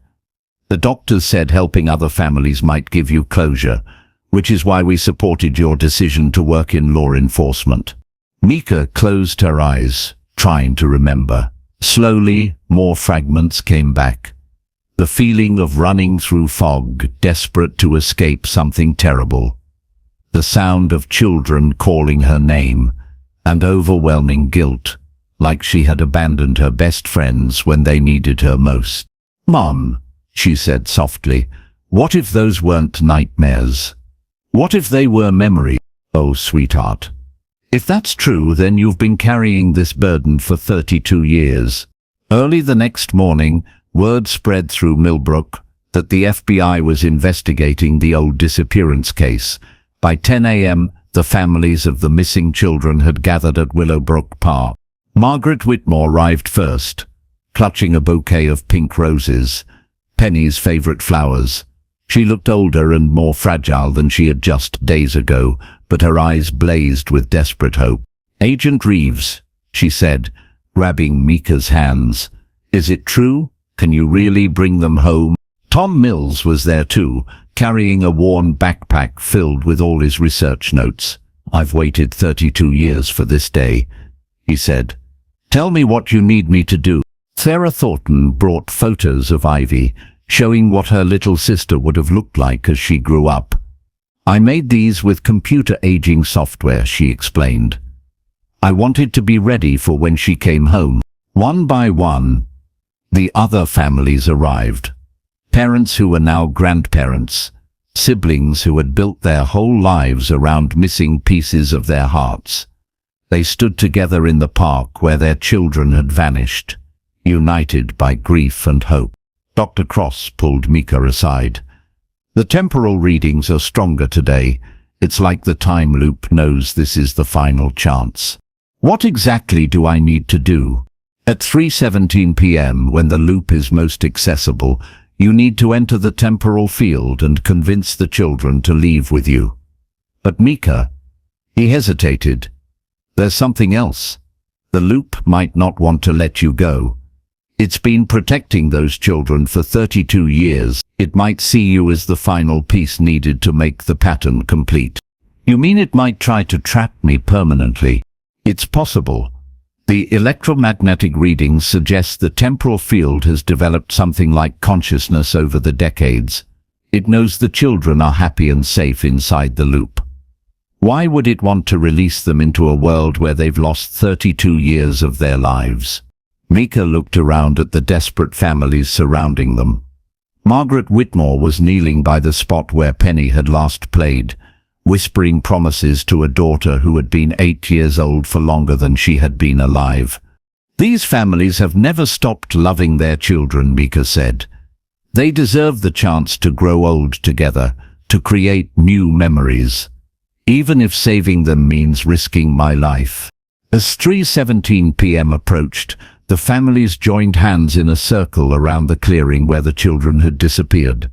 The doctors said helping other families might give you closure, which is why we supported your decision to work in law enforcement." Mika closed her eyes, trying to remember. Slowly, more fragments came back. The feeling of running through fog, desperate to escape something terrible. The sound of children calling her name, and overwhelming guilt, like she had abandoned her best friends when they needed her most. "Mom," she said softly, "what if those weren't nightmares? What if they were memory?" "Oh, sweetheart. If that's true, then you've been carrying this burden for 32 years. Early the next morning, word spread through Millbrook that the FBI was investigating the old disappearance case. By 10 a.m., the families of the missing children had gathered at Willowbrook Park. Margaret Whitmore arrived first, clutching a bouquet of pink roses, Penny's favorite flowers. She looked older and more fragile than she had just days ago, but her eyes blazed with desperate hope. "Agent Reeves," she said, grabbing Mika's hands. "Is it true? Can you really bring them home?" Tom Mills was there too, carrying a worn backpack filled with all his research notes. "I've waited 32 years for this day," he said. "Tell me what you need me to do." Sarah Thornton brought photos of Ivy, showing what her little sister would have looked like as she grew up. "I made these with computer aging software," she explained. "I wanted to be ready for when she came home." One by one, the other families arrived. Parents who were now grandparents, siblings who had built their whole lives around missing pieces of their hearts. They stood together in the park where their children had vanished, united by grief and hope. Dr. Cross pulled Mika aside. "The temporal readings are stronger today. It's like the time loop knows this is the final chance." "What exactly do I need to do?" "At 3:17 p.m., when the loop is most accessible, you need to enter the temporal field and convince the children to leave with you." "But Mika..." He hesitated. "There's something else. The loop might not want to let you go. It's been protecting those children for 32 years. It might see you as the final piece needed to make the pattern complete." "You mean it might try to trap me permanently?" "It's possible. The electromagnetic readings suggest the temporal field has developed something like consciousness over the decades. It knows the children are happy and safe inside the loop. Why would it want to release them into a world where they've lost 32 years of their lives?" Mika looked around at the desperate families surrounding them. Margaret Whitmore was kneeling by the spot where Penny had last played, whispering promises to a daughter who had been 8 years old for longer than she had been alive. "These families have never stopped loving their children," Mika said. "They deserve the chance to grow old together, to create new memories, even if saving them means risking my life." As 3:17 p.m. approached, the families joined hands in a circle around the clearing where the children had disappeared.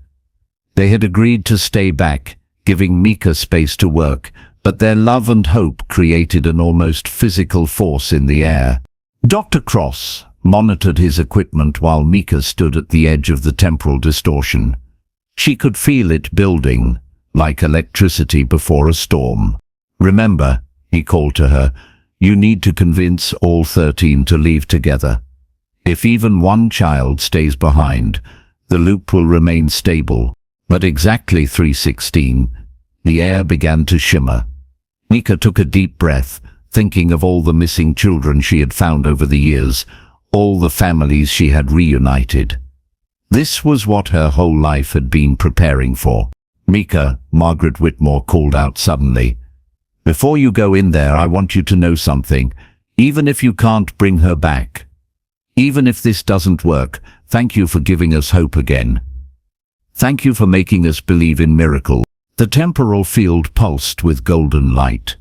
They had agreed to stay back, giving Mika space to work, but their love and hope created an almost physical force in the air. Dr. Cross monitored his equipment while Mika stood at the edge of the temporal distortion. She could feel it building, like electricity before a storm. "Remember," he called to her, "you need to convince all 13 to leave together. If even one child stays behind, the loop will remain stable." At exactly 3:16, the air began to shimmer. Mika took a deep breath, thinking of all the missing children she had found over the years, all the families she had reunited. This was what her whole life had been preparing for. "Mika," Margaret Whitmore called out suddenly, "before you go in there, I want you to know something. Even if you can't bring her back, Even if this doesn't work, thank you for giving us hope again. Thank you for making us believe in miracles. The temporal field pulsed with golden light.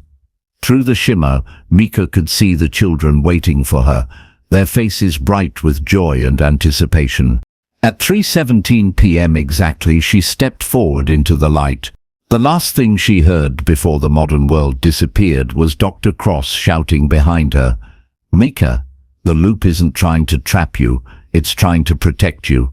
Through the shimmer, Mika could see the children waiting for her, their faces bright with joy and anticipation. At 3:17 p.m. exactly, she stepped forward into the light. The last thing she heard before the modern world disappeared was Dr. Cross shouting behind her, "Mika, the loop isn't trying to trap you, it's trying to protect you.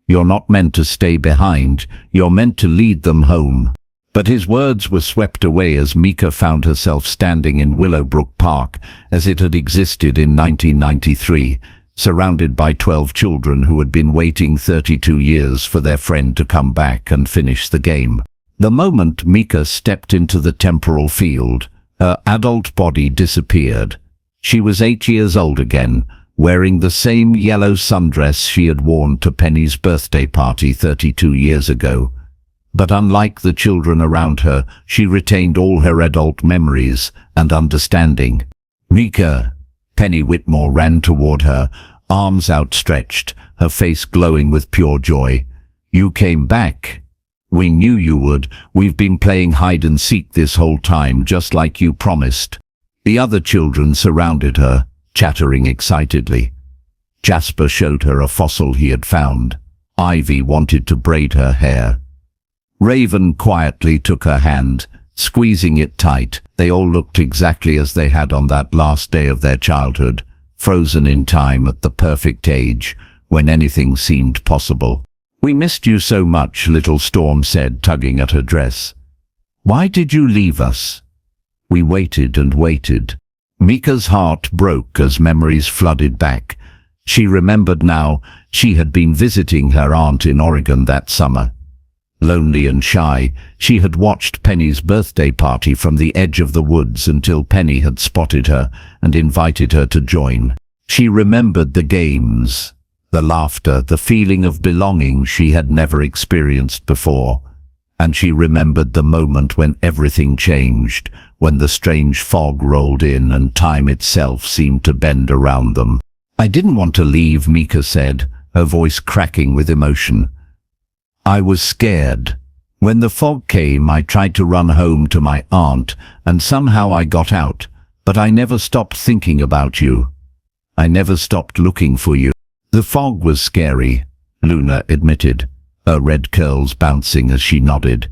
You're not meant to stay behind, you're meant to lead them home." But his words were swept away as Mika found herself standing in Willowbrook Park as it had existed in 1993, surrounded by 12 children who had been waiting 32 years for their friend to come back and finish the game. The moment Mika stepped into the temporal field, her adult body disappeared. She was 8 years old again, wearing the same yellow sundress she had worn to Penny's birthday party 32 years ago. But unlike the children around her, she retained all her adult memories and understanding. "Mika!" Penny Whitmore ran toward her, arms outstretched, her face glowing with pure joy. "You came back. We knew you would. We've been playing hide and seek this whole time, just like you promised." The other children surrounded her, chattering excitedly. Jasper showed her a fossil he had found. Ivy wanted to braid her hair. Raven quietly took her hand, squeezing it tight. They all looked exactly as they had on that last day of their childhood, frozen in time at the perfect age, when anything seemed possible. "We missed you so much," Little Storm said, tugging at her dress. "Why did you leave us?" "We waited and waited." Mika's heart broke as memories flooded back. She remembered now she had been visiting her aunt in Oregon that summer. Lonely and shy, she had watched Penny's birthday party from the edge of the woods until Penny had spotted her and invited her to join. She remembered the games, the laughter, the feeling of belonging she had never experienced before. And she remembered the moment when everything changed, when the strange fog rolled in and time itself seemed to bend around them. "I didn't want to leave," Mika said, her voice cracking with emotion. "I was scared. When the fog came, I tried to run home to my aunt, and somehow I got out, but I never stopped thinking about you. I never stopped looking for you." "The fog was scary," Luna admitted, her red curls bouncing as she nodded.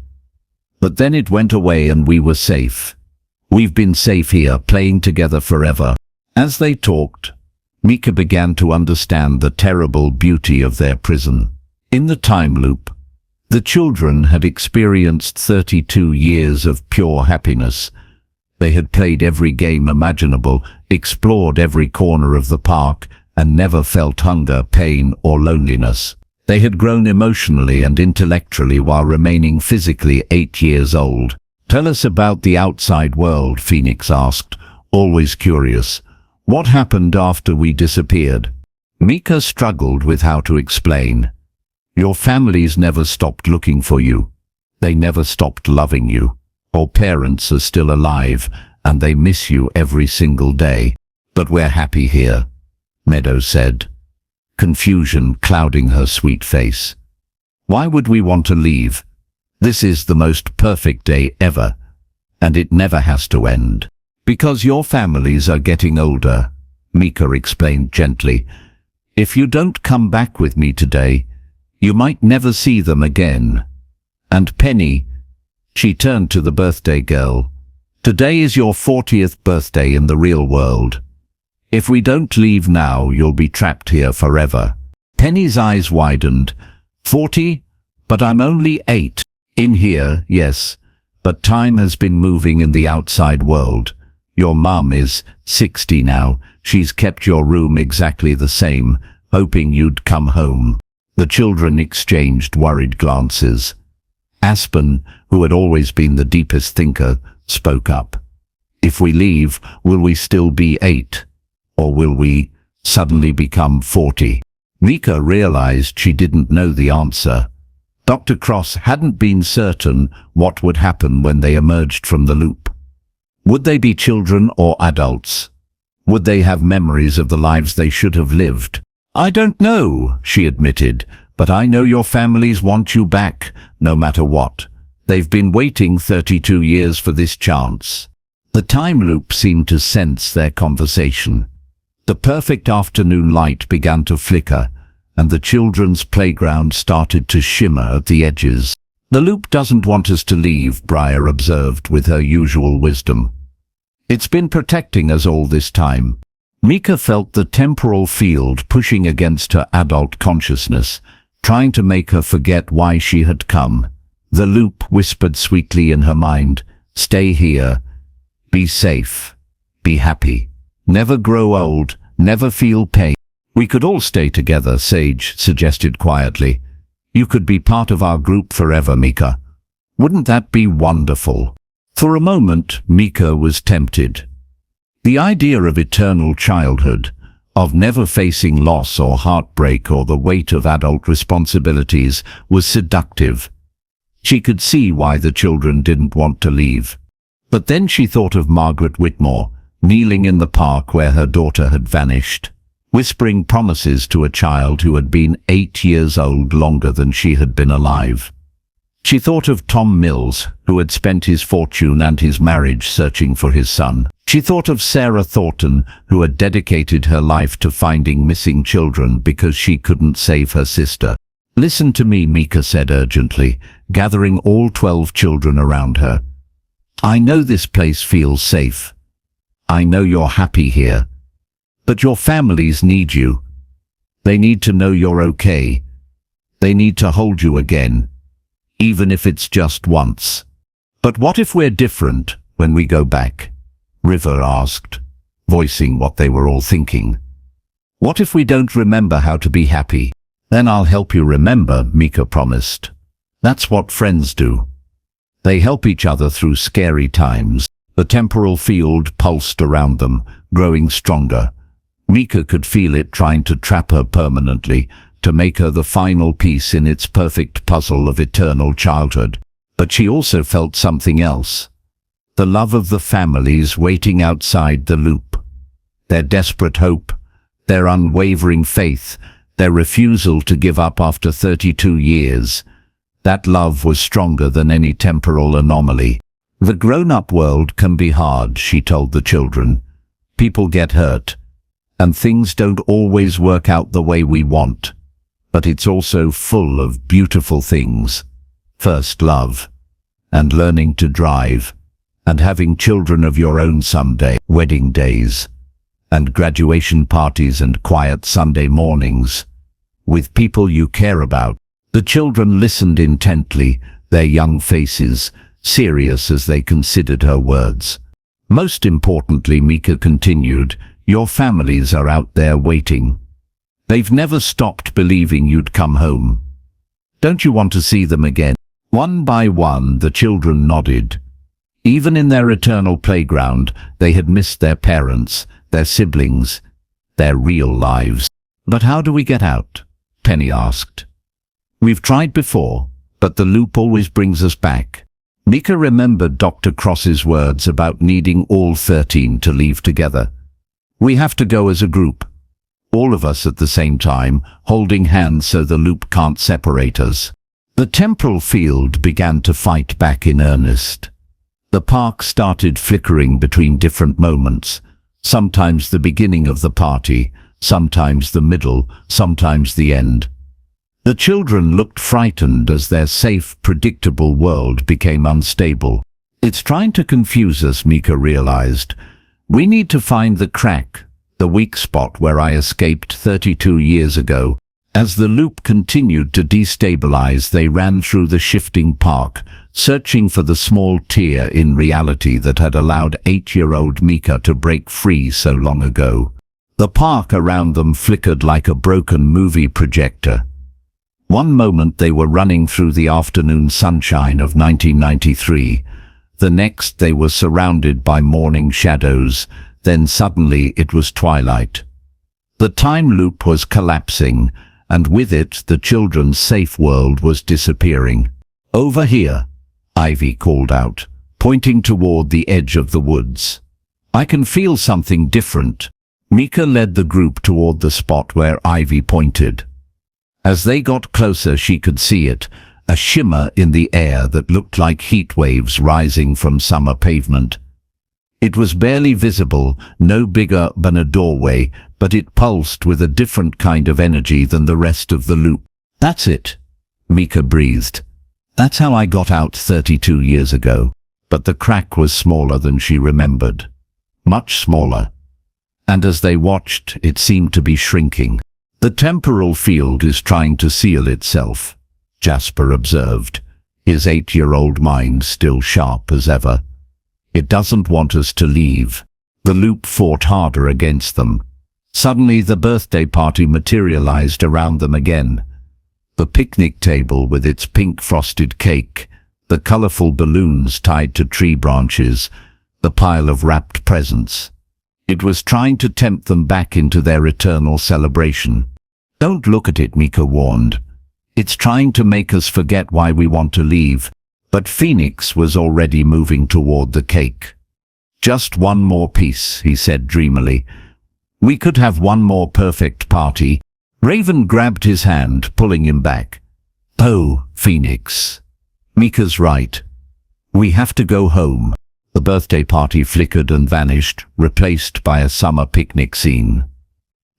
"But then it went away and we were safe. We've been safe here, playing together forever." As they talked, Mika began to understand the terrible beauty of their prison. In the time loop, the children had experienced 32 years of pure happiness. They had played every game imaginable, explored every corner of the park, and never felt hunger, pain, or loneliness. They had grown emotionally and intellectually while remaining physically 8 years old. "Tell us about the outside world," Phoenix asked, always curious. "What happened after we disappeared?" Mika struggled with how to explain. "Your families never stopped looking for you. They never stopped loving you. Your parents are still alive, and they miss you every single day. But we're happy here," Meadow said, confusion clouding her sweet face. "Why would we want to leave? This is the most perfect day ever, and it never has to end." "Because your families are getting older," Mika explained gently. "If you don't come back with me today, you might never see them again. And Penny," she turned to the birthday girl, "today is your 40th birthday in the real world. If we don't leave now, you'll be trapped here forever." Penny's eyes widened. 40? But I'm only 8. "In here, yes, but time has been moving in the outside world. Your mum is 60 now. She's kept your room exactly the same, hoping you'd come home." The children exchanged worried glances. Aspen, who had always been the deepest thinker, spoke up. "If we leave, will we still be 8? Or will we suddenly become 40? Mika realized she didn't know the answer. Dr. Cross hadn't been certain what would happen when they emerged from the loop. Would they be children or adults? Would they have memories of the lives they should have lived? I don't know, she admitted, but I know your families want you back, no matter what. They've been waiting 32 years for this chance. The time loop seemed to sense their conversation. The perfect afternoon light began to flicker, and the children's playground started to shimmer at the edges. The loop doesn't want us to leave, Briar observed with her usual wisdom. It's been protecting us all this time. Mika felt the temporal field pushing against her adult consciousness, trying to make her forget why she had come. The loop whispered sweetly in her mind, "Stay here. Be safe. Be happy. Never grow old. Never feel pain." "We could all stay together," Sage suggested quietly. "You could be part of our group forever, Mika. Wouldn't that be wonderful?" For a moment, Mika was tempted. The idea of eternal childhood, of never facing loss or heartbreak or the weight of adult responsibilities, was seductive. She could see why the children didn't want to leave. But then she thought of Margaret Whitmore, kneeling in the park where her daughter had vanished, whispering promises to a child who had been 8 years old longer than she had been alive. She thought of Tom Mills, who had spent his fortune and his marriage searching for his son. She thought of Sarah Thornton, who had dedicated her life to finding missing children because she couldn't save her sister. "Listen to me," Mika said urgently, gathering all 12 children around her. "I know this place feels safe. I know you're happy here. But your families need you. They need to know you're okay. They need to hold you again, even if it's just once." "But what if we're different when we go back?" River asked, voicing what they were all thinking. "What if we don't remember how to be happy?" "Then I'll help you remember," Mika promised. "That's what friends do. They help each other through scary times." The temporal field pulsed around them, growing stronger. Mika could feel it trying to trap her permanently, to make her the final piece in its perfect puzzle of eternal childhood. But she also felt something else. The love of the families waiting outside the loop. Their desperate hope, their unwavering faith, their refusal to give up after 32 years. That love was stronger than any temporal anomaly. "The grown-up world can be hard," she told the children. "People get hurt, and things don't always work out the way we want. But it's also full of beautiful things. First love, and learning to drive, and having children of your own someday, wedding days, and graduation parties and quiet Sunday mornings, with people you care about." The children listened intently, their young faces serious as they considered her words. "Most importantly," Mika continued, "your families are out there waiting. They've never stopped believing you'd come home. Don't you want to see them again?" One by one, the children nodded. Even in their eternal playground, they had missed their parents, their siblings, their real lives. "But how do we get out?" Penny asked. "We've tried before, but the loop always brings us back." Mika remembered Dr. Cross's words about needing all 13 to leave together. "We have to go as a group, all of us at the same time, holding hands so the loop can't separate us." The temporal field began to fight back in earnest. The park started flickering between different moments, sometimes the beginning of the party, sometimes the middle, sometimes the end. The children looked frightened as their safe, predictable world became unstable. "It's trying to confuse us," Mika realized. "We need to find the crack, the weak spot where I escaped 32 years ago." As the loop continued to destabilize, they ran through the shifting park, searching for the small tear in reality that had allowed 8-year-old Mika to break free so long ago. The park around them flickered like a broken movie projector. One moment they were running through the afternoon sunshine of 1993. The next they were surrounded by morning shadows. Then suddenly it was twilight. The time loop was collapsing, and with it the children's safe world was disappearing. "Over here," Ivy called out, pointing toward the edge of the woods. "I can feel something different." Mika led the group toward the spot where Ivy pointed. As they got closer, she could see it, a shimmer in the air that looked like heat waves rising from summer pavement. It was barely visible, no bigger than a doorway, but it pulsed with a different kind of energy than the rest of the loop. "That's it," Mika breathed. "That's how I got out 32 years ago." But the crack was smaller than she remembered. Much smaller. And as they watched, it seemed to be shrinking. "The temporal field is trying to seal itself," Jasper observed, his 8-year-old mind still sharp as ever. "It doesn't want us to leave." The loop fought harder against them. Suddenly the birthday party materialized around them again. The picnic table with its pink frosted cake, the colorful balloons tied to tree branches, the pile of wrapped presents. It was trying to tempt them back into their eternal celebration. "Don't look at it," Mika warned. "It's trying to make us forget why we want to leave." But Phoenix was already moving toward the cake. "Just one more piece," he said dreamily. "We could have one more perfect party." Raven grabbed his hand, pulling him back. "Oh, Phoenix. Mika's right. We have to go home." The birthday party flickered and vanished, replaced by a summer picnic scene.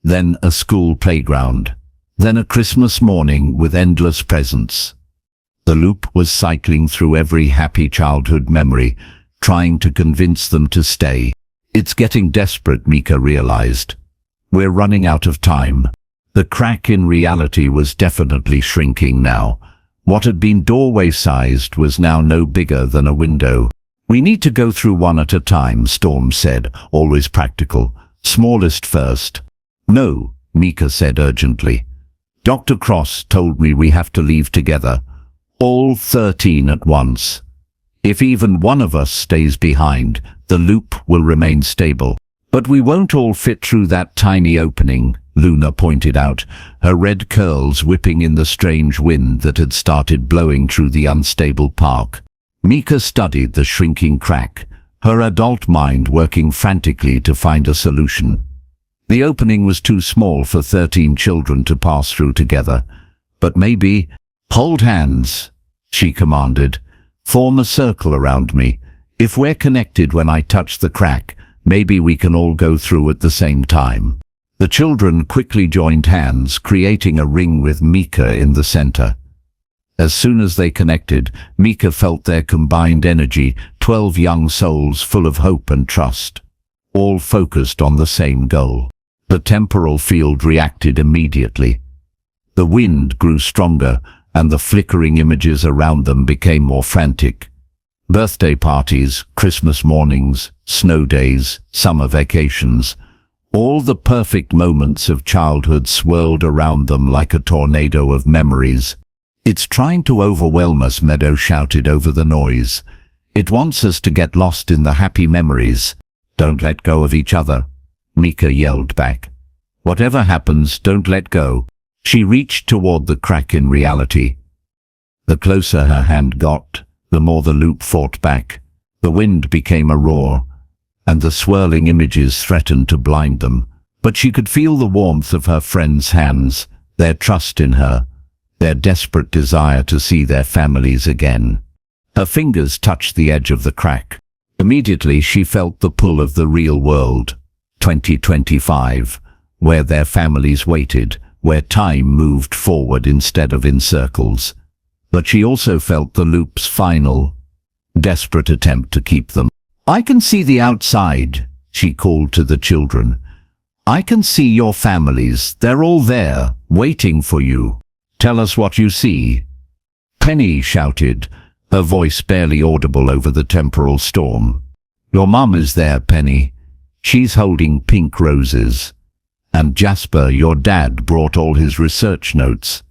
Then a school playground. Then a Christmas morning with endless presents. The loop was cycling through every happy childhood memory, trying to convince them to stay. "It's getting desperate," Mika realized. "We're running out of time." The crack in reality was definitely shrinking now. What had been doorway-sized was now no bigger than a window. "We need to go through one at a time," Storm said, always practical. "Smallest first." "No," Mika said urgently. "Dr. Cross told me we have to leave together. All 13 at once. If even one of us stays behind, the loop will remain stable." "But we won't all fit through that tiny opening," Luna pointed out, her red curls whipping in the strange wind that had started blowing through the unstable park. Mika studied the shrinking crack, her adult mind working frantically to find a solution. The opening was too small for 13 children to pass through together. But maybe... "Hold hands," she commanded. "Form a circle around me. If we're connected when I touch the crack, maybe we can all go through at the same time." The children quickly joined hands, creating a ring with Mika in the center. As soon as they connected, Mika felt their combined energy, 12 young souls full of hope and trust, all focused on the same goal. The temporal field reacted immediately. The wind grew stronger, and the flickering images around them became more frantic. Birthday parties, Christmas mornings, snow days, summer vacations, all the perfect moments of childhood swirled around them like a tornado of memories. "It's trying to overwhelm us," Meadow shouted over the noise. "It wants us to get lost in the happy memories." "Don't let go of each other," Mika yelled back. "Whatever happens, don't let go." She reached toward the crack in reality. The closer her hand got, the more the loop fought back. The wind became a roar, and the swirling images threatened to blind them. But she could feel the warmth of her friends' hands, their trust in her, their desperate desire to see their families again. Her fingers touched the edge of the crack. Immediately she felt the pull of the real world, 2025, where their families waited, where time moved forward instead of in circles. But she also felt the loop's final, desperate attempt to keep them. "I can see the outside," she called to the children. "I can see your families. They're all there, waiting for you. Tell us what you see." Penny shouted, her voice barely audible over the temporal storm. "Your mum is there, Penny. She's holding pink roses. And Jasper, your dad, brought all his research notes.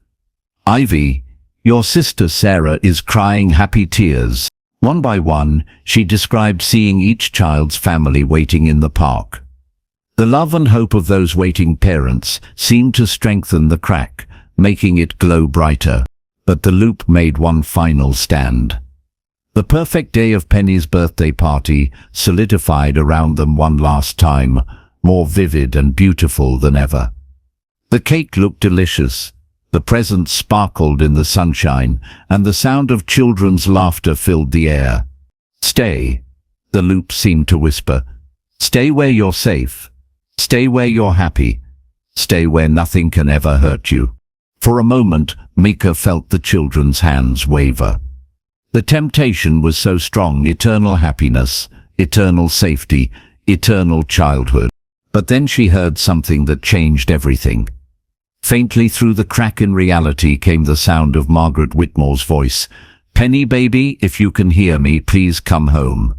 Ivy, your sister Sarah is crying happy tears." One by one, she described seeing each child's family waiting in the park. The love and hope of those waiting parents seemed to strengthen the crack, making it glow brighter. But the loop made one final stand. The perfect day of Penny's birthday party solidified around them one last time, more vivid and beautiful than ever. The cake looked delicious. The presents sparkled in the sunshine, and the sound of children's laughter filled the air. "Stay," the loop seemed to whisper. "Stay where you're safe. Stay where you're happy. Stay where nothing can ever hurt you." For a moment, Mika felt the children's hands waver. The temptation was so strong: eternal happiness, eternal safety, eternal childhood. But then she heard something that changed everything. Faintly through the crack in reality came the sound of Margaret Whitmore's voice. "Penny, baby, if you can hear me, please come home.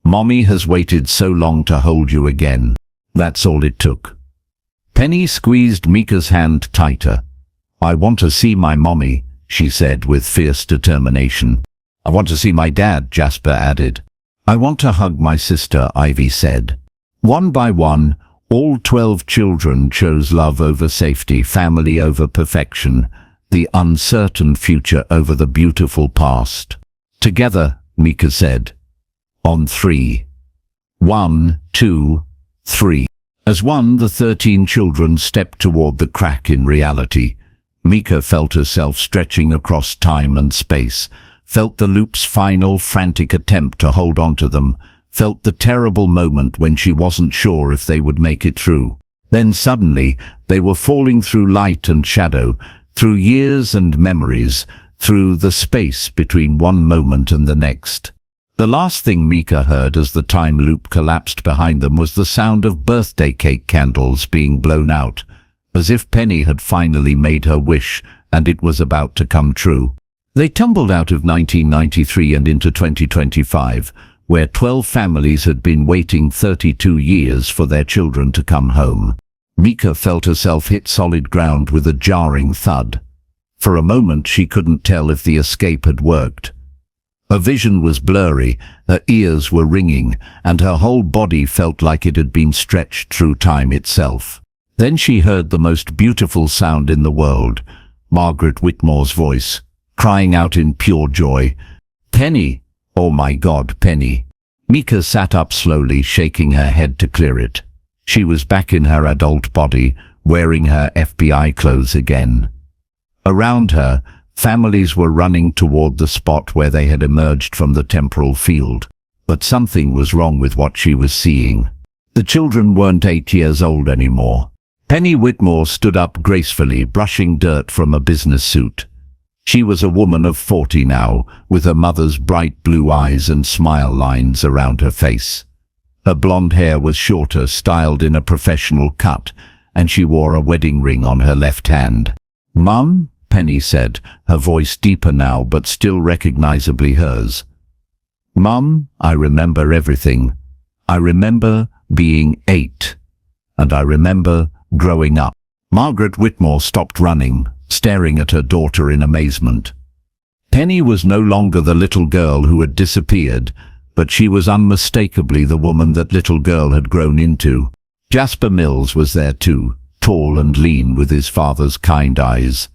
Mommy has waited so long to hold you again." That's all it took. Penny squeezed Mika's hand tighter. "I want to see my mommy," she said with fierce determination. "I want to see my dad," Jasper added. "I want to hug my sister," Ivy said. One by one, all 12 children chose love over safety, family over perfection, the uncertain future over the beautiful past. "Together," Mika said. "On 3. 1, 2, 3. As one, the 13 children stepped toward the crack in reality. Mika felt herself stretching across time and space, felt the loop's final frantic attempt to hold on to them, felt the terrible moment when she wasn't sure if they would make it through. Then suddenly, they were falling through light and shadow, through years and memories, through the space between one moment and the next. The last thing Mika heard as the time loop collapsed behind them was the sound of birthday cake candles being blown out, as if Penny had finally made her wish and it was about to come true. They tumbled out of 1993 and into 2025, where 12 families had been waiting 32 years for their children to come home. Mika felt herself hit solid ground with a jarring thud. For a moment she couldn't tell if the escape had worked. Her vision was blurry, her ears were ringing, and her whole body felt like it had been stretched through time itself. Then she heard the most beautiful sound in the world, Margaret Whitmore's voice, crying out in pure joy, "Penny! Oh my God, Penny!" Mika sat up slowly, shaking her head to clear it. She was back in her adult body, wearing her FBI clothes again. Around her, families were running toward the spot where they had emerged from the temporal field. But something was wrong with what she was seeing. The children weren't 8 years old anymore. Penny Whitmore stood up gracefully, brushing dirt from a business suit. She was a woman of 40 now, with her mother's bright blue eyes and smile lines around her face. Her blonde hair was shorter, styled in a professional cut, and she wore a wedding ring on her left hand. "Mum?" Penny said, her voice deeper now but still recognizably hers. "Mum, I remember everything. I remember being 8, and I remember growing up." Margaret Whitmore stopped running, staring at her daughter in amazement. Penny was no longer the little girl who had disappeared, but she was unmistakably the woman that little girl had grown into. Jasper Mills was there too, tall and lean with his father's kind eyes.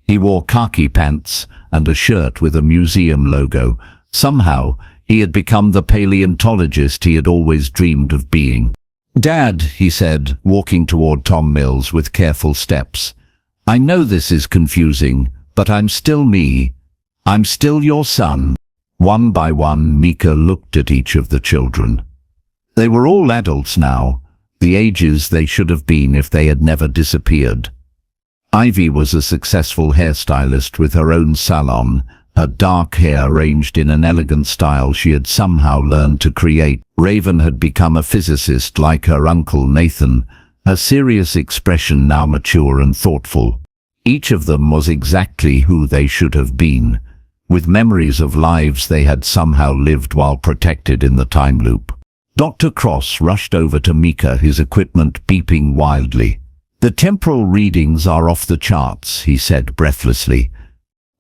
He wore khaki pants and a shirt with a museum logo. Somehow, he had become the paleontologist he had always dreamed of being. "Dad," he said, walking toward Tom Mills with careful steps, "I know this is confusing, but I'm still me. I'm still your son." One by one, Mika looked at each of the children. They were all adults now, the ages they should have been if they had never disappeared. Ivy was a successful hairstylist with her own salon, her dark hair arranged in an elegant style she had somehow learned to create. Raven had become a physicist like her uncle Nathan, her serious expression now mature and thoughtful. Each of them was exactly who they should have been, with memories of lives they had somehow lived while protected in the time loop. Dr. Cross rushed over to Mika, his equipment beeping wildly. "The temporal readings are off the charts," he said breathlessly.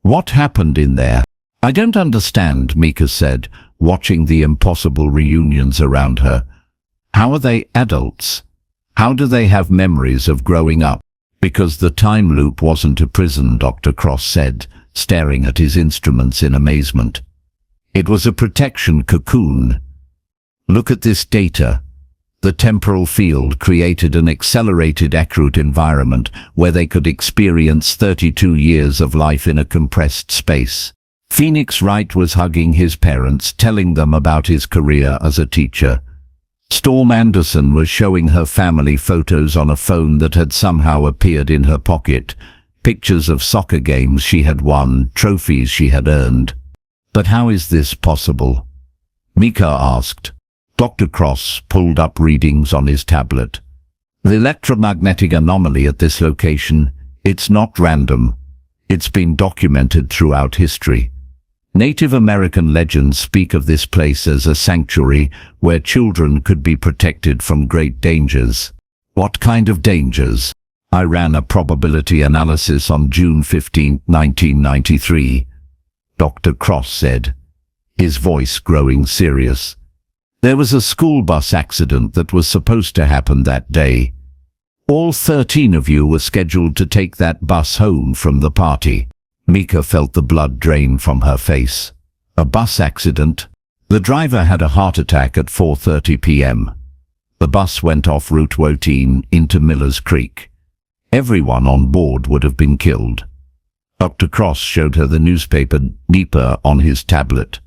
"What happened in there?" "I don't understand," Mika said, watching the impossible reunions around her. "How are they adults? How do they have memories of growing up?" "Because the time loop wasn't a prison," Dr. Cross said, staring at his instruments in amazement. "It was a protection cocoon. Look at this data. The temporal field created an accelerated accurate environment where they could experience 32 years of life in a compressed space. Phoenix Wright was hugging his parents, telling them about his career as a teacher. Storm Anderson was showing her family photos on a phone that had somehow appeared in her pocket, pictures of soccer games she had won, trophies she had earned. But how is this possible? Mika asked. Dr. Cross pulled up readings on his tablet. The electromagnetic anomaly at this location, it's not random. It's been documented throughout history. Native American legends speak of this place as a sanctuary where children could be protected from great dangers. What kind of dangers? I ran a probability analysis on June 15, 1993. Dr. Cross said, his voice growing serious. There was a school bus accident that was supposed to happen that day. All 13 of you were scheduled to take that bus home from the party. Mika felt the blood drain from her face. A bus accident? The driver had a heart attack at 4:30 p.m. The bus went off Route 14 into Miller's Creek. Everyone on board would have been killed. Dr. Cross showed her the newspaper Nipah on his tablet.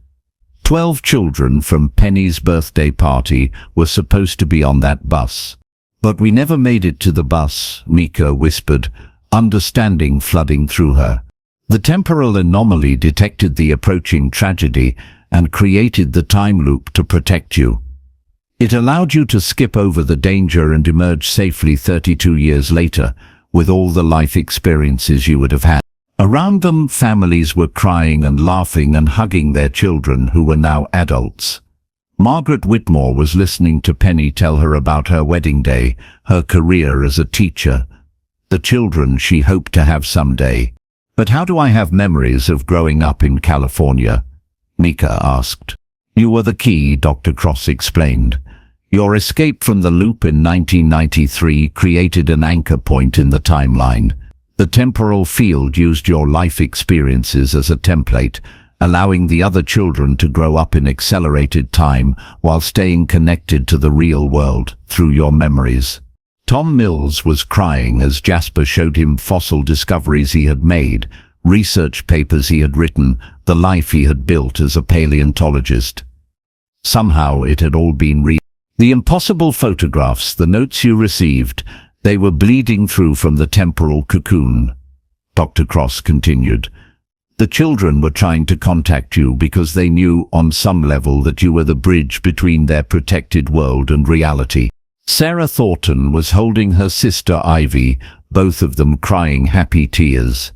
12 children from Penny's birthday party were supposed to be on that bus. But we never made it to the bus, Mika whispered, understanding flooding through her. The temporal anomaly detected the approaching tragedy and created the time loop to protect you. It allowed you to skip over the danger and emerge safely 32 years later, with all the life experiences you would have had. Around them, families were crying and laughing and hugging their children who were now adults. Margaret Whitmore was listening to Penny tell her about her wedding day, her career as a teacher, the children she hoped to have someday. But how do I have memories of growing up in California? Mika asked. You were the key, Dr. Cross explained. Your escape from the loop in 1993 created an anchor point in the timeline. The temporal field used your life experiences as a template, allowing the other children to grow up in accelerated time while staying connected to the real world through your memories. Tom Mills was crying as Jasper showed him fossil discoveries he had made, research papers he had written, the life he had built as a paleontologist. Somehow it had all been real. The impossible photographs, the notes you received, they were bleeding through from the temporal cocoon. Dr. Cross continued. The children were trying to contact you because they knew on some level that you were the bridge between their protected world and reality. Sarah Thornton was holding her sister Ivy, both of them crying happy tears.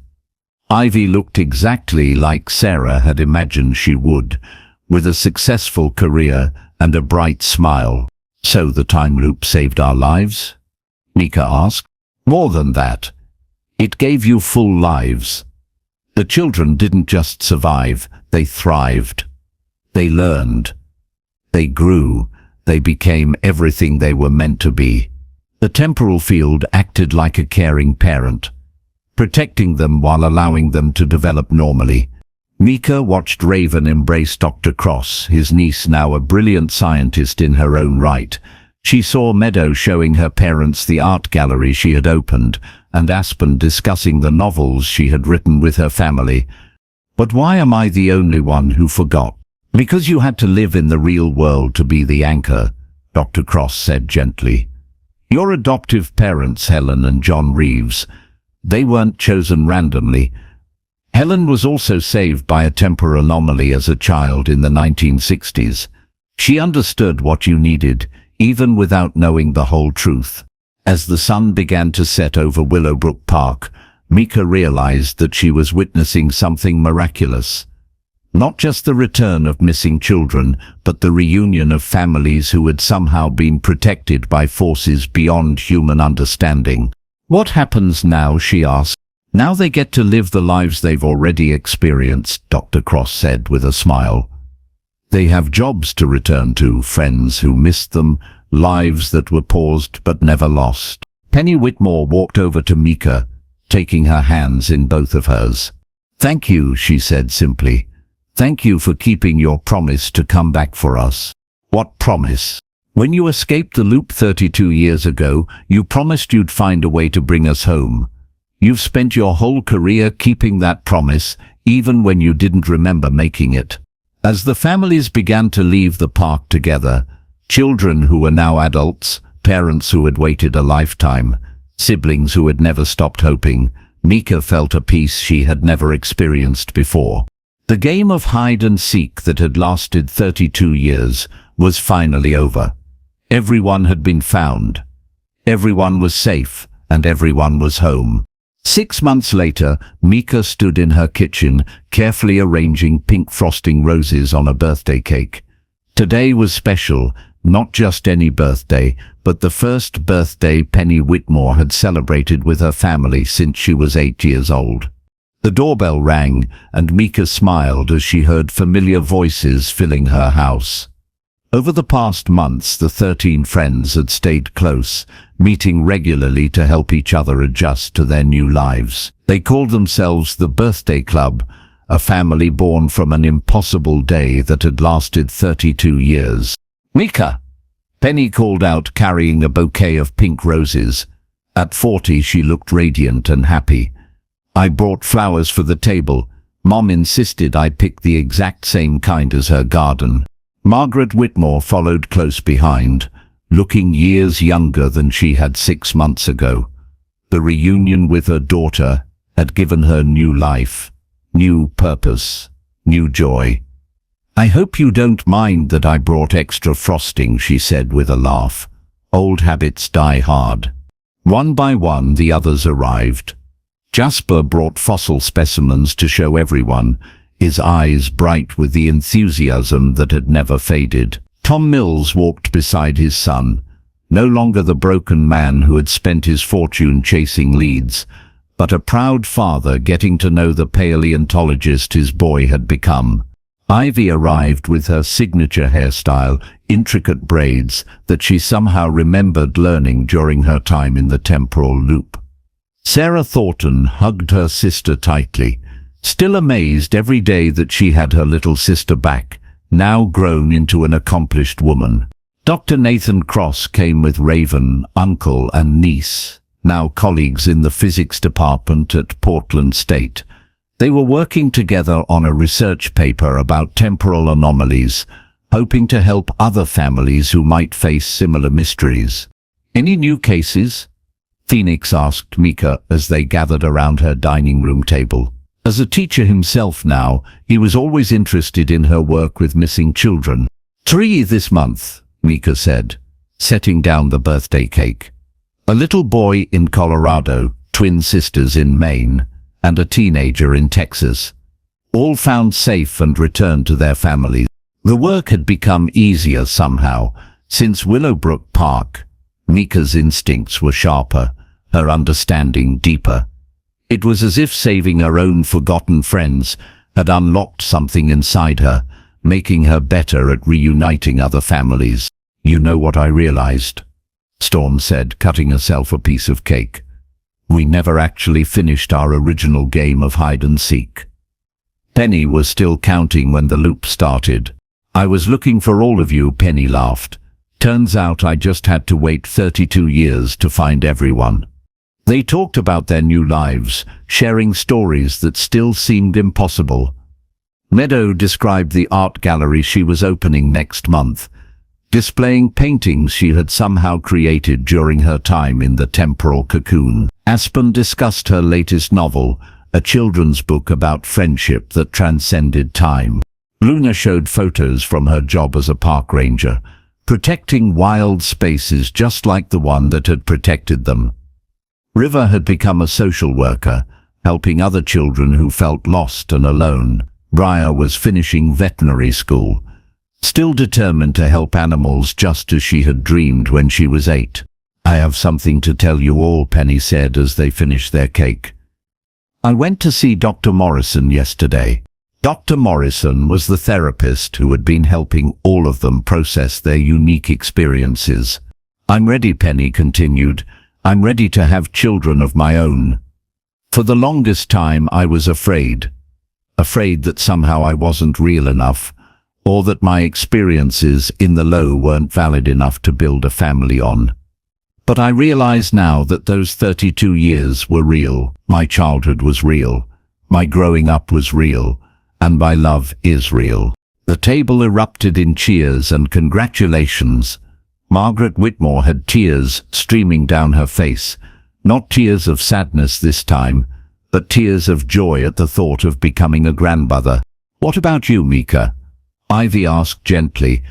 Ivy looked exactly like Sarah had imagined she would, with a successful career and a bright smile. So the time loop saved our lives? Mika asked. More than that. It gave you full lives. The children didn't just survive, they thrived. They learned. They grew. They became everything they were meant to be. The temporal field acted like a caring parent, protecting them while allowing them to develop normally. Mika watched Raven embrace Dr. Cross, his niece now a brilliant scientist in her own right. She saw Meadow showing her parents the art gallery she had opened, and Aspen discussing the novels she had written with her family. But why am I the only one who forgot? Because you had to live in the real world to be the anchor, Dr. Cross said gently. Your adoptive parents, Helen and John Reeves, they weren't chosen randomly. Helen was also saved by a temporal anomaly as a child in the 1960s. She understood what you needed, even without knowing the whole truth. As the sun began to set over Willowbrook Park, Mika realized that she was witnessing something miraculous. Not just the return of missing children, but the reunion of families who had somehow been protected by forces beyond human understanding. What happens now, she asked. Now they get to live the lives they've already experienced, Dr. Cross said with a smile. They have jobs to return to, friends who missed them, lives that were paused but never lost. Penny Whitmore walked over to Mika, taking her hands in both of hers. Thank you, she said simply. Thank you for keeping your promise to come back for us. What promise? When you escaped the loop 32 years ago, you promised you'd find a way to bring us home. You've spent your whole career keeping that promise, even when you didn't remember making it. As the families began to leave the park together, children who were now adults, parents who had waited a lifetime, siblings who had never stopped hoping, Mika felt a peace she had never experienced before. The game of hide and seek that had lasted 32 years was finally over. Everyone had been found. Everyone was safe, and everyone was home. 6 months later, Mika stood in her kitchen, carefully arranging pink frosting roses on a birthday cake. Today was special, not just any birthday, but the first birthday Penny Whitmore had celebrated with her family since she was 8 years old. The doorbell rang, and Mika smiled as she heard familiar voices filling her house. Over the past months, the 13 friends had stayed close, meeting regularly to help each other adjust to their new lives. They called themselves the Birthday Club, a family born from an impossible day that had lasted 32 years. "Mika!" Penny called out, carrying a bouquet of pink roses. At 40, she looked radiant and happy. "I brought flowers for the table. Mom insisted I pick the exact same kind as her garden." Margaret Whitmore followed close behind, looking years younger than she had 6 months ago. The reunion with her daughter had given her new life, new purpose, new joy. "I hope you don't mind that I brought extra frosting," she said with a laugh. "Old habits die hard." One by one, the others arrived. Jasper brought fossil specimens to show everyone, his eyes bright with the enthusiasm that had never faded. Tom Mills walked beside his son, no longer the broken man who had spent his fortune chasing leads, but a proud father getting to know the paleontologist his boy had become. Ivy arrived with her signature hairstyle, intricate braids that she somehow remembered learning during her time in the temporal loop. Sarah Thornton hugged her sister tightly, still amazed every day that she had her little sister back, now grown into an accomplished woman. Dr. Nathan Cross came with Raven, uncle and niece, now colleagues in the physics department at Portland State. They were working together on a research paper about temporal anomalies, hoping to help other families who might face similar mysteries. "Any new cases?" Phoenix asked Mika as they gathered around her dining room table. As a teacher himself now, he was always interested in her work with missing children. 3 this month, Mika said, setting down the birthday cake. A little boy in Colorado, twin sisters in Maine, and a teenager in Texas. All found safe and returned to their families. The work had become easier somehow. Since Willowbrook Park, Mika's instincts were sharper, her understanding deeper. It was as if saving her own forgotten friends had unlocked something inside her, making her better at reuniting other families. "You know what I realized?" Storm said, cutting herself a piece of cake. "We never actually finished our original game of hide and seek." Penny was still counting when the loop started. "I was looking for all of you," Penny laughed. "Turns out I just had to wait 32 years to find everyone." They talked about their new lives, sharing stories that still seemed impossible. Meadow described the art gallery she was opening next month, displaying paintings she had somehow created during her time in the temporal cocoon. Aspen discussed her latest novel, a children's book about friendship that transcended time. Luna showed photos from her job as a park ranger, protecting wild spaces just like the one that had protected them. River had become a social worker, helping other children who felt lost and alone. Briar was finishing veterinary school, still determined to help animals just as she had dreamed when she was 8. "I have something to tell you all," Penny said as they finished their cake. "I went to see Dr. Morrison yesterday." Dr. Morrison was the therapist who had been helping all of them process their unique experiences. "I'm ready," Penny continued. "I'm ready to have children of my own. For the longest time I was afraid that somehow I wasn't real enough, or that my experiences in the low weren't valid enough to build a family on. But I realize now that those 32 years were real. My childhood was real. My growing up was real. And my love is real. The table erupted in cheers and congratulations. Margaret Whitmore had tears streaming down her face. Not tears of sadness this time, but tears of joy at the thought of becoming a grandmother. "What about you, Mika?" Ivy asked gently.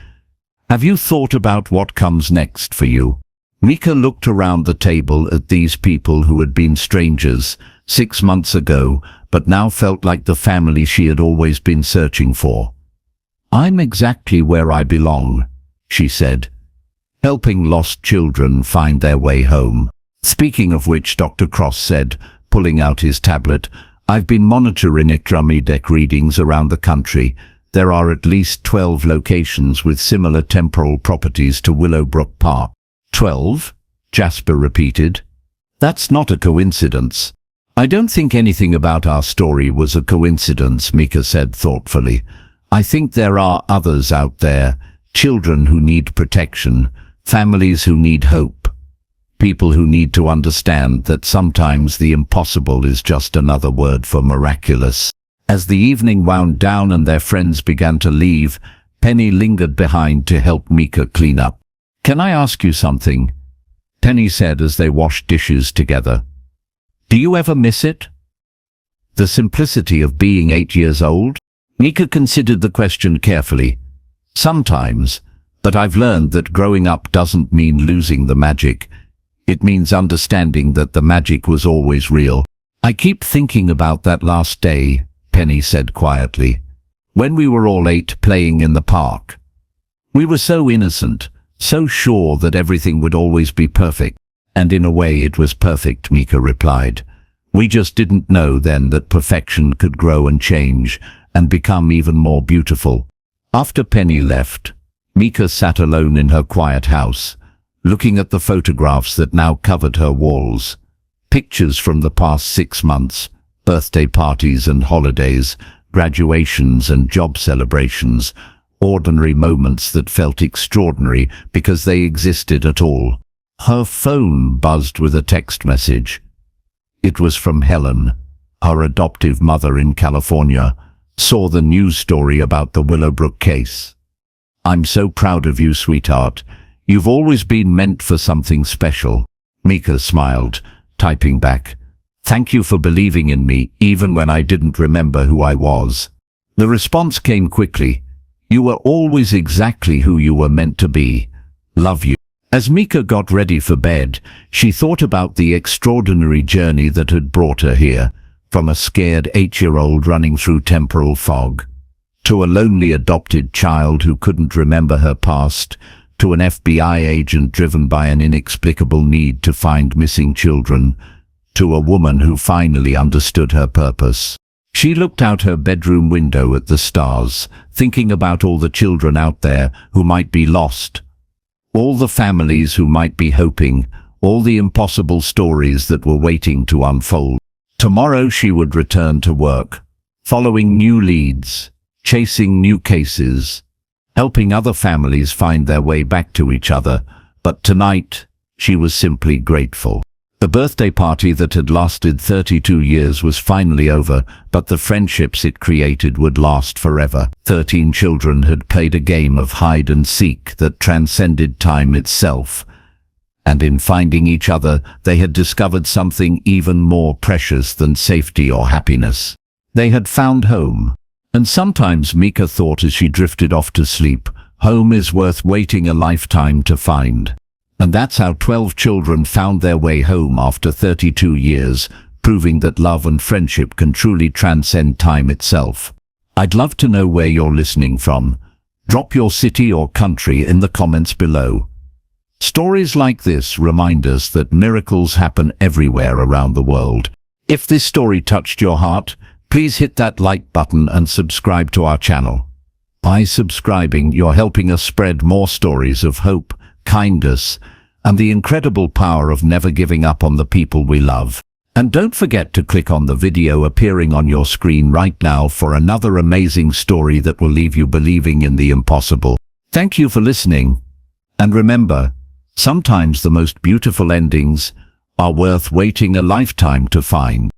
"Have you thought about what comes next for you?" Mika looked around the table at these people who had been strangers 6 months ago, but now felt like the family she had always been searching for. "I'm exactly where I belong," she said, "helping lost children find their way home." Speaking of which, Dr. Cross said, pulling out his tablet, "I've been monitoring Ikramidek readings around the country. There are at least 12 locations with similar temporal properties to Willowbrook Park." 12? Jasper repeated. "That's not a coincidence." "I don't think anything about our story was a coincidence," Mika said thoughtfully. "I think there are others out there, children who need protection, families who need hope, people who need to understand that sometimes the impossible is just another word for miraculous." As the evening wound down and their friends began to leave, Penny lingered behind to help Mika clean up. "Can I ask you something?" Penny said as they washed dishes together. "Do you ever miss it? The simplicity of being 8 years old?" Mika considered the question carefully. "Sometimes, but I've learned that growing up doesn't mean losing the magic. It means understanding that the magic was always real." "I keep thinking about that last day," Penny said quietly, "when we were all 8 playing in the park. We were so innocent, so sure that everything would always be perfect. And in a way it was perfect," Mika replied. "We just didn't know then that perfection could grow and change and become even more beautiful." After Penny left, Mika sat alone in her quiet house, looking at the photographs that now covered her walls. Pictures from the past 6 months, birthday parties and holidays, graduations and job celebrations, ordinary moments that felt extraordinary because they existed at all. Her phone buzzed with a text message. It was from Helen, her adoptive mother in California, saw the news story about the Willowbrook case. "I'm so proud of you, sweetheart. You've always been meant for something special." Mika smiled, typing back, "Thank you for believing in me, even when I didn't remember who I was." The response came quickly. "You were always exactly who you were meant to be. Love you." As Mika got ready for bed, she thought about the extraordinary journey that had brought her here, from a scared 8-year-old running through temporal fog, to a lonely adopted child who couldn't remember her past, to an FBI agent driven by an inexplicable need to find missing children, to a woman who finally understood her purpose. She looked out her bedroom window at the stars, thinking about all the children out there who might be lost, all the families who might be hoping, all the impossible stories that were waiting to unfold. Tomorrow she would return to work, following new leads, chasing new cases, helping other families find their way back to each other. But tonight, she was simply grateful. The birthday party that had lasted 32 years was finally over, but the friendships it created would last forever. 13 children had played a game of hide and seek that transcended time itself. And in finding each other, they had discovered something even more precious than safety or happiness. They had found home. And sometimes Mika thought as she drifted off to sleep, home is worth waiting a lifetime to find. And that's how 12 children found their way home after 32 years, proving that love and friendship can truly transcend time itself. I'd love to know where you're listening from. Drop your city or country in the comments below. Stories like this remind us that miracles happen everywhere around the world. If this story touched your heart, please hit that like button and subscribe to our channel. By subscribing, you're helping us spread more stories of hope, kindness, and the incredible power of never giving up on the people we love. And don't forget to click on the video appearing on your screen right now for another amazing story that will leave you believing in the impossible. Thank you for listening. And remember, sometimes the most beautiful endings are worth waiting a lifetime to find.